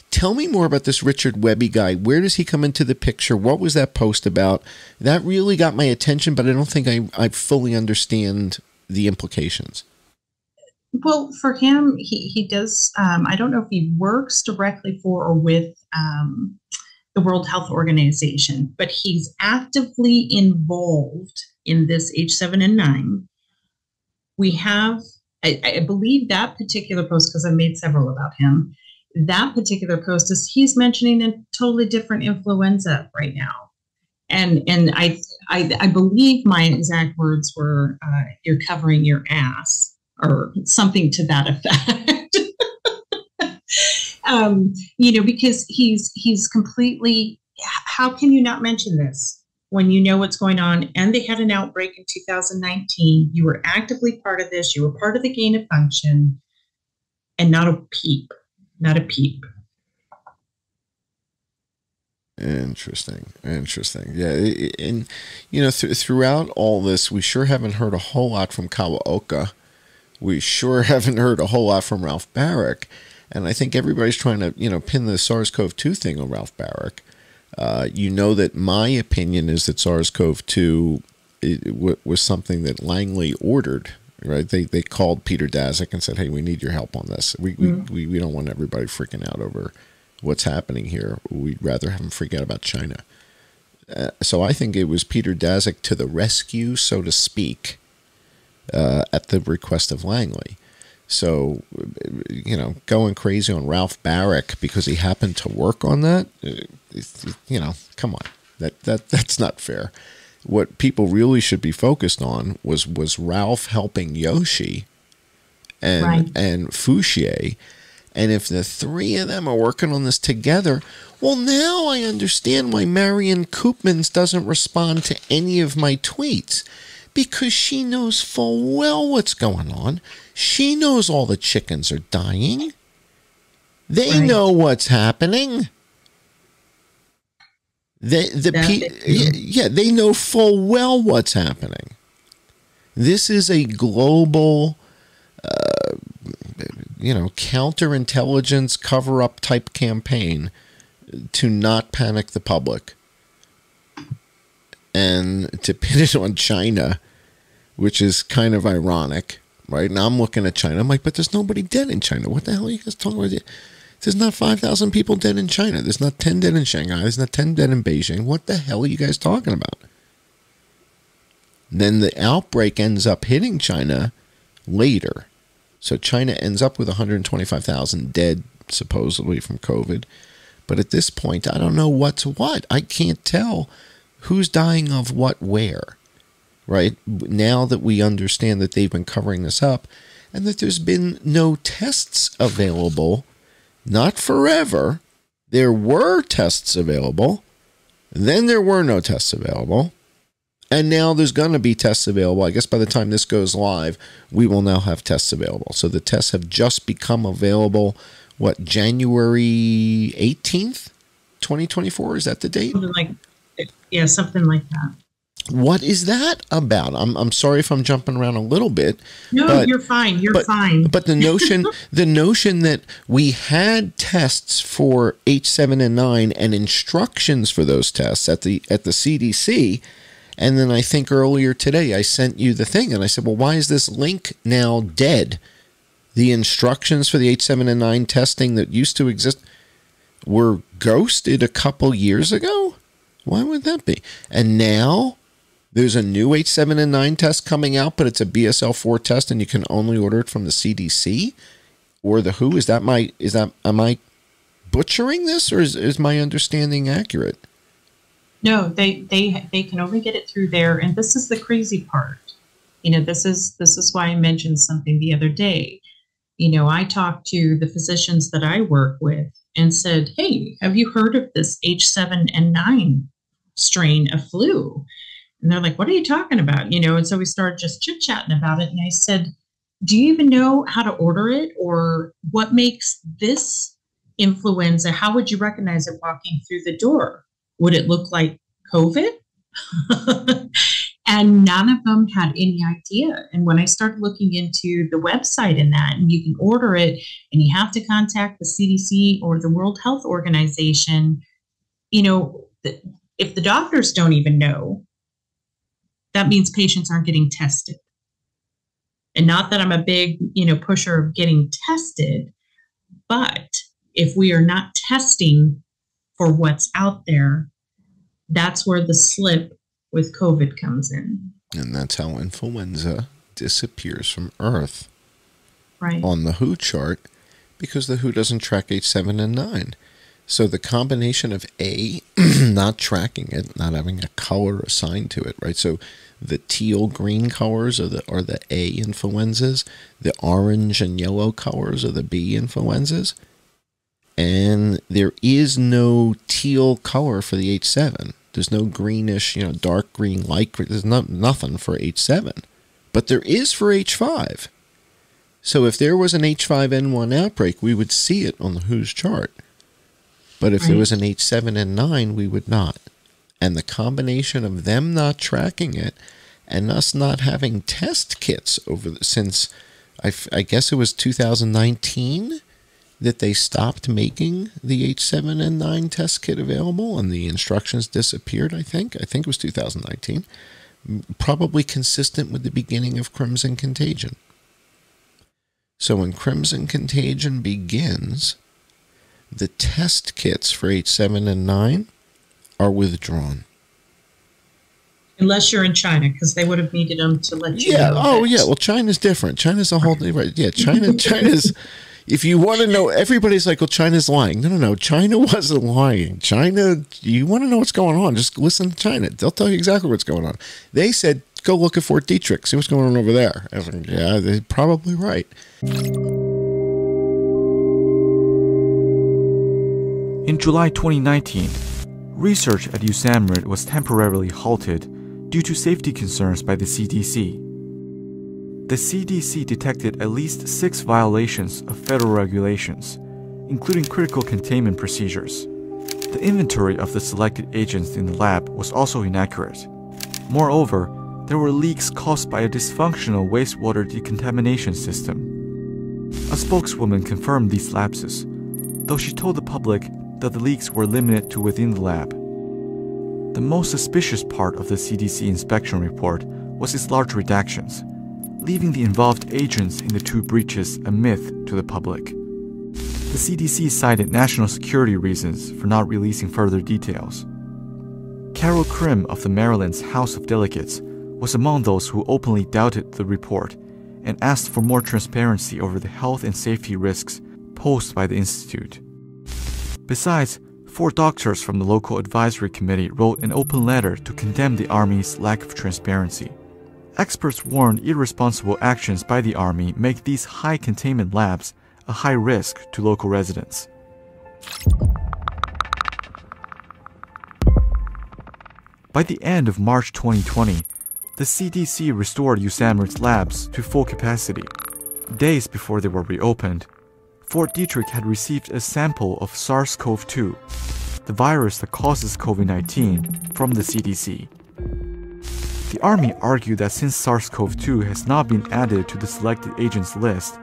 Tell me more about this Richard Webby guy. Where does he come into the picture? What was that post about? That really got my attention, but I don't think I fully understand the implications. Well, for him, he does, I don't know if he works directly for or with the World Health Organization, but he's actively involved in this H7N9. We have, I believe that particular post, because I made several about him, that particular post is he's mentioning a totally different influenza right now. And I believe my exact words were, you're covering your ass, or something to that effect. Because he's completely, how can you not mention this when you know what's going on? And they had an outbreak in 2019. You were actively part of this. You were part of the gain of function, and not a peep. Not a peep. Interesting. Yeah, and throughout all this, we sure haven't heard a whole lot from Kawaoka. We sure haven't heard a whole lot from Ralph Barrick, and I think everybody's trying to pin the SARS-CoV-2 thing on Ralph Barrick. That my opinion is that SARS-CoV-2 was something that Langley ordered. Right, they called Peter Daszak and said, "Hey, we need your help on this. We don't want everybody freaking out over what's happening here. We'd rather have them freak out about China." So I think it was Peter Daszak to the rescue, so to speak, at the request of Langley. So, going crazy on Ralph Barrick because he happened to work on that, come on, that's not fair. What people really should be focused on was Ralph helping Yoshi and Fouchier. And if the 3 of them are working on this together, well, now I understand why Marion Koopmans doesn't respond to any of my tweets. Because she knows full well what's going on. She knows all the chickens are dying. They know what's happening. They know full well what's happening. This is a global, counterintelligence cover-up type campaign to not panic the public. And to pin it on China, which is kind of ironic, right? Now I'm looking at China. I'm like, but there's nobody dead in China. What the hell are you guys talking about? There's not 5,000 people dead in China. There's not 10 dead in Shanghai. There's not 10 dead in Beijing. What the hell are you guys talking about? Then the outbreak ends up hitting China later. So China ends up with 125,000 dead, supposedly, from COVID. But at this point, I don't know what's what. I can't tell who's dying of what where, right? Now that we understand that they've been covering this up and that there's been no tests available, not forever. There were tests available, then there were no tests available, and now there's going to be tests available. I guess by the time this goes live, we will now have tests available. So the tests have just become available, January 18th, 2024? Is that the date? Something like that. What is that about? I'm sorry if I'm jumping around a little bit. No, but, you're fine. You're fine. But the notion that we had tests for H7N9 and instructions for those tests at the CDC, and then I think earlier today I sent you the thing and I said, well, why is this link now dead? The instructions for the H7N9 testing that used to exist were ghosted a couple years ago? Why would that be? And now there's a new H7N9 test coming out, but it's a BSL-4 test, and you can only order it from the CDC or the WHO. Am I butchering this, or is my understanding accurate? No, they can only get it through there, and this is the crazy part. This is why I mentioned something the other day. I talked to the physicians that I work with, and said, hey, have you heard of this H7N9 strain of flu? And they're like, what are you talking about? And so we started just chit-chatting about it. And I said, do you even know how to order it, or what makes this influenza? How would you recognize it walking through the door? Would it look like COVID? And none of them had any idea. And when I started looking into the website and that, and you can order it and you have to contact the CDC or the World Health Organization, if the doctors don't even know, that means patients aren't getting tested. And not that I'm a big, pusher of getting tested, but if we are not testing for what's out there, that's where the slip with COVID comes in. And that's how influenza disappears from Earth. Right. On the WHO chart, because the WHO doesn't track H7 and 9. So the combination of A, not tracking it, not having a color assigned to it, right? So the teal green colors are the A influenzas, the orange and yellow colors are the B influenzas, and there is no teal color for the H7. There's no greenish, dark green, light green. There's nothing for H7, but there is for H5. So if there was an H5N1 outbreak, we would see it on the WHO's chart. But if there was an H7N9, we would not. And the combination of them not tracking it and us not having test kits since I guess it was 2019 that they stopped making the H7N9 test kit available and the instructions disappeared, I think. I think it was 2019. Probably consistent with the beginning of Crimson Contagion. So when Crimson Contagion begins, the test kits for H7 and 9 are withdrawn. Unless you're in China, because they would have needed them to let you know. Oh, yeah. Well, China's different. China's a whole right. Yeah, China's. If you want to know, everybody's like, well, China's lying. No. China wasn't lying. China, you want to know what's going on, just listen to China. They'll tell you exactly what's going on. They said, go look at Fort Detrick, see what's going on over there. I was like, yeah, they're probably right. In July 2019, research at USAMRIID was temporarily halted due to safety concerns by the CDC. The CDC detected at least 6 violations of federal regulations, including critical containment procedures. The inventory of the selected agents in the lab was also inaccurate. Moreover, there were leaks caused by a dysfunctional wastewater decontamination system. A spokeswoman confirmed these lapses, though she told the public that the leaks were limited to within the lab. The most suspicious part of the CDC inspection report was its large redactions, leaving the involved agents in the 2 breaches a myth to the public. The CDC cited national security reasons for not releasing further details. Carol Krim of the Maryland's House of Delegates was among those who openly doubted the report and asked for more transparency over the health and safety risks posed by the institute. Besides, 4 doctors from the local advisory committee wrote an open letter to condemn the Army's lack of transparency. Experts warned irresponsible actions by the Army make these high containment labs a high risk to local residents. By the end of March 2020, the CDC restored USAMRIID's labs to full capacity. Days before they were reopened, Fort Detrick had received a sample of SARS-CoV-2, the virus that causes COVID-19, from the CDC. The Army argued that since SARS-CoV-2 has not been added to the selected agents list,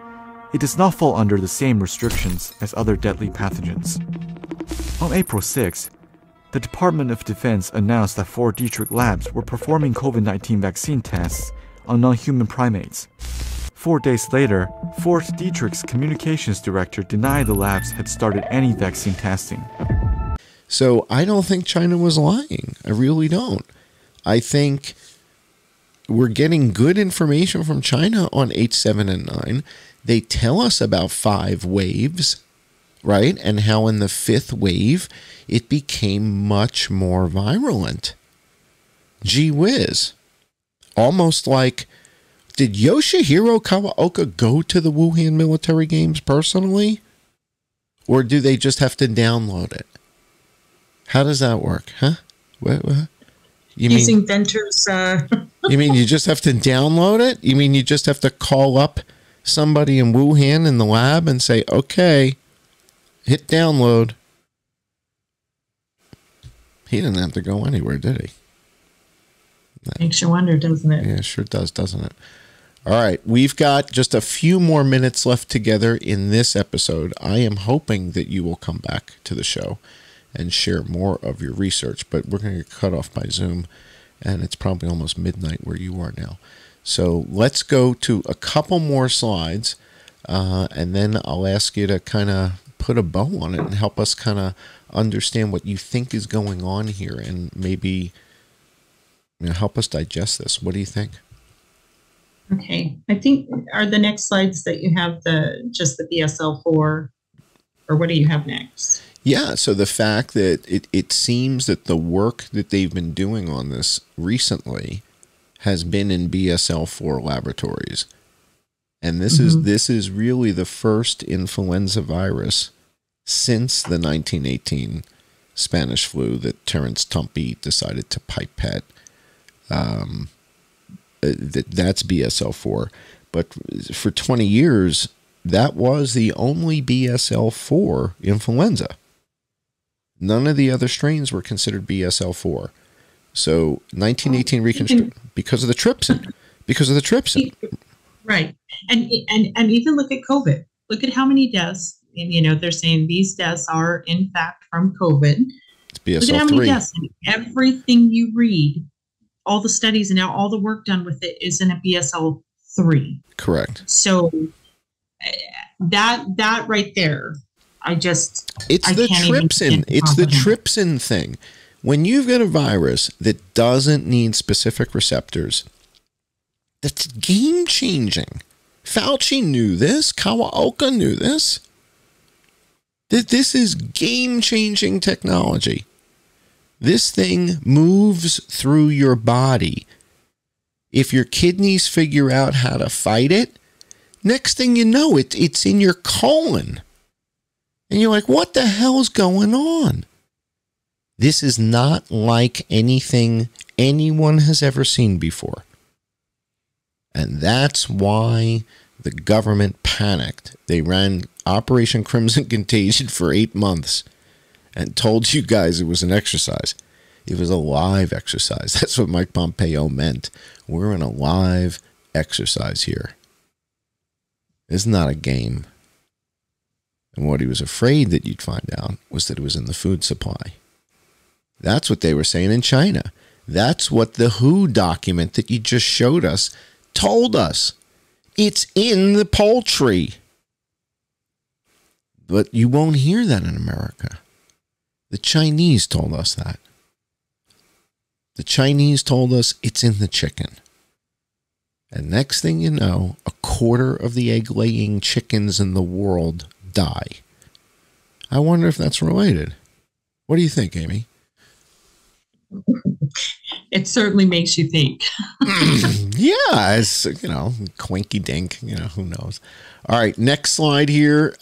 it does not fall under the same restrictions as other deadly pathogens. On April 6, the Department of Defense announced that Fort Detrick labs were performing COVID-19 vaccine tests on non-human primates. 4 days later, Fort Detrick's communications director denied the labs had started any vaccine testing. So I don't think China was lying. I really don't. I think we're getting good information from China on H7 and 9. They tell us about 5 waves, right? And how in the 5th wave, it became much more virulent. Gee whiz. Almost like, did Yoshihiro Kawaoka go to the Wuhan military games personally? Or do they just have to download it? How does that work, huh? What? You using Venter's... You mean you just have to download it? You mean you just have to call up somebody in Wuhan in the lab and say, okay, hit download? He didn't have to go anywhere, did he? Makes you wonder, doesn't it? Yeah, sure does, doesn't it? All right, we've got just a few more minutes left together in this episode. I am hoping that you will come back to the show and share more of your research, but we're going to get cut off by Zoom, and it's probably almost midnight where you are now. So let's go to a couple more slides, and then I'll ask you to kind of put a bow on it and help us kind of understand what you think is going on here, and maybe help us digest this. What do you think? Okay, I think are the next slides that you have just the BSL-4, or what do you have next? Yeah, so the fact that it seems that the work that they've been doing on this recently has been in BSL-4 laboratories. And this is really the first influenza virus since the 1918 Spanish flu that Terence Tumpy decided to pipette. That's BSL-4. But for 20 years, that was the only BSL-4 influenza. None of the other strains were considered BSL-4. So 1918 reconstruction because of the trypsin. Because of the trypsin. Right. And even look at COVID. Look at how many deaths, and they're saying these deaths are in fact from COVID. It's BSL-3. Look at how many deaths. Everything you read, all the studies and now all the work done with it is in a BSL-3. Correct. So that right there, it's the trypsin. It's the trypsin thing. When you've got a virus that doesn't need specific receptors, that's game changing. Fauci knew this. Kawaoka knew this. This is game changing technology. This thing moves through your body. If your kidneys figure out how to fight it, next thing you know, it's in your colon. And you're like, what the hell's going on? This is not like anything anyone has ever seen before. And that's why the government panicked. They ran Operation Crimson Contagion for 8 months and told you guys it was an exercise. It was a live exercise. That's what Mike Pompeo meant. We're in a live exercise here. It's not a game. And what he was afraid that you'd find out was that it was in the food supply. That's what they were saying in China. That's what the WHO document that you just showed us told us. It's in the poultry. But you won't hear that in America. The Chinese told us that. The Chinese told us it's in the chicken. And next thing you know, 1/4 of the egg-laying chickens in the world die. I wonder if that's related. What do you think, Amy? It certainly makes you think. Yeah, it's, quinky dink, who knows. All right, next slide here.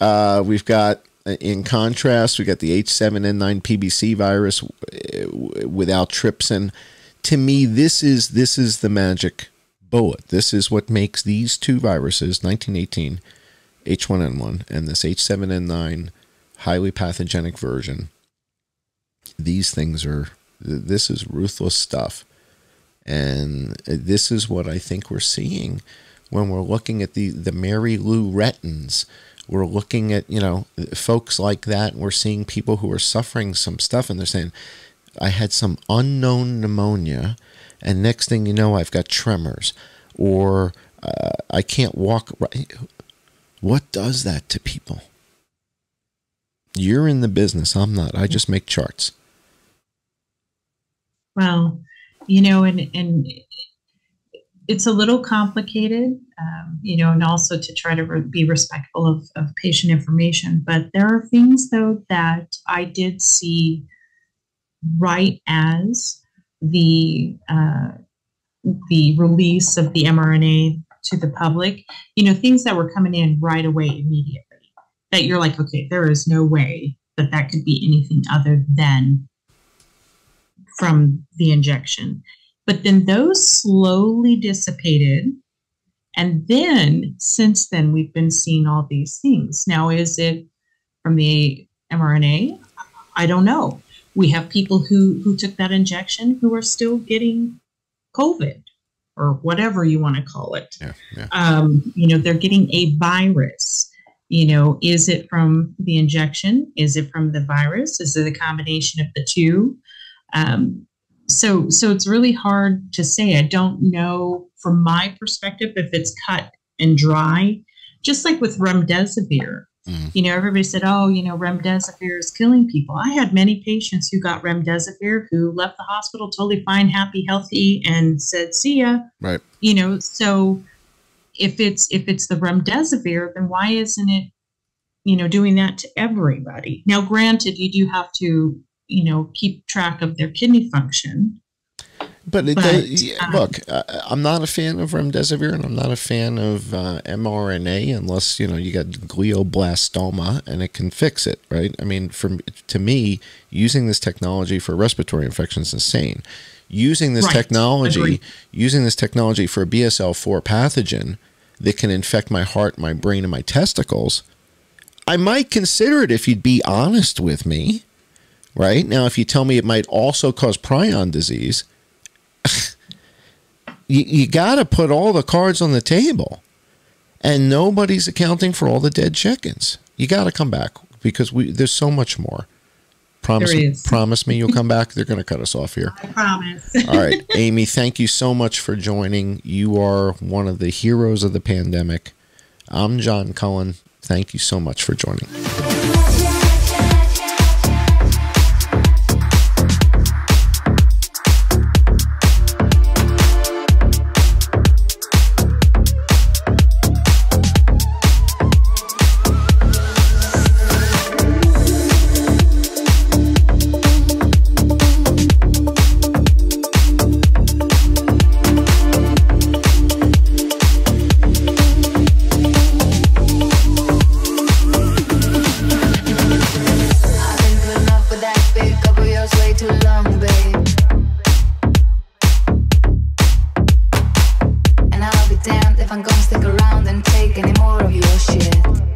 We've got, in contrast, we got the H7N9 PBC virus without trypsin. To me, this is the magic bullet. This is what makes these two viruses, 1918 H1N1 and this H7N9 highly pathogenic version. This is ruthless stuff. And this is what I think we're seeing when we're looking at the Mary Lou Rettins. We're looking at, folks like that. And we're seeing people who are suffering some stuff and they're saying, I had some unknown pneumonia and next thing you know, I've got tremors or I can't walk right. What does that to people? You're in the business. I'm not. I just make charts. Well, and it's a little complicated, and also to try to be respectful of patient information. But there are things, though, that I did see right as the release of the mRNA to the public, things that were coming in right away immediately. that you're like, okay, there is no way that that could be anything other than from the injection. But then those slowly dissipated. And then since then, we've been seeing all these things. Now, is it from the mRNA? I don't know. We have people who took that injection who are still getting COVID or whatever you want to call it. They're getting a virus. Is it from the injection? Is it from the virus? Is it a combination of the two? So it's really hard to say. I don't know from my perspective if it's cut and dry, just like with remdesivir. Everybody said, remdesivir is killing people. I had many patients who got remdesivir who left the hospital totally fine, happy, healthy, and said, see ya. Right. So if it's the remdesivir, then why isn't it, doing that to everybody? Now, granted, you do have to, keep track of their kidney function. But look, I'm not a fan of remdesivir, and I'm not a fan of mRNA unless you got glioblastoma and it can fix it, right? I mean, to me, using this technology for respiratory infections is insane. Using this technology for a BSL-4 pathogen that can infect my heart, my brain, and my testicles, I might consider it if you'd be honest with me, right? Now, if you tell me it might also cause prion disease, you got to put all the cards on the table, and nobody's accounting for all the dead chickens. You got to come back because there's so much more. Promise me you'll come back. They're going to cut us off here. I promise. All right, Amy, thank you so much for joining. You are one of the heroes of the pandemic. I'm John Cullen. Thank you so much for joining. If I'm gonna stick around and take any more of your shit.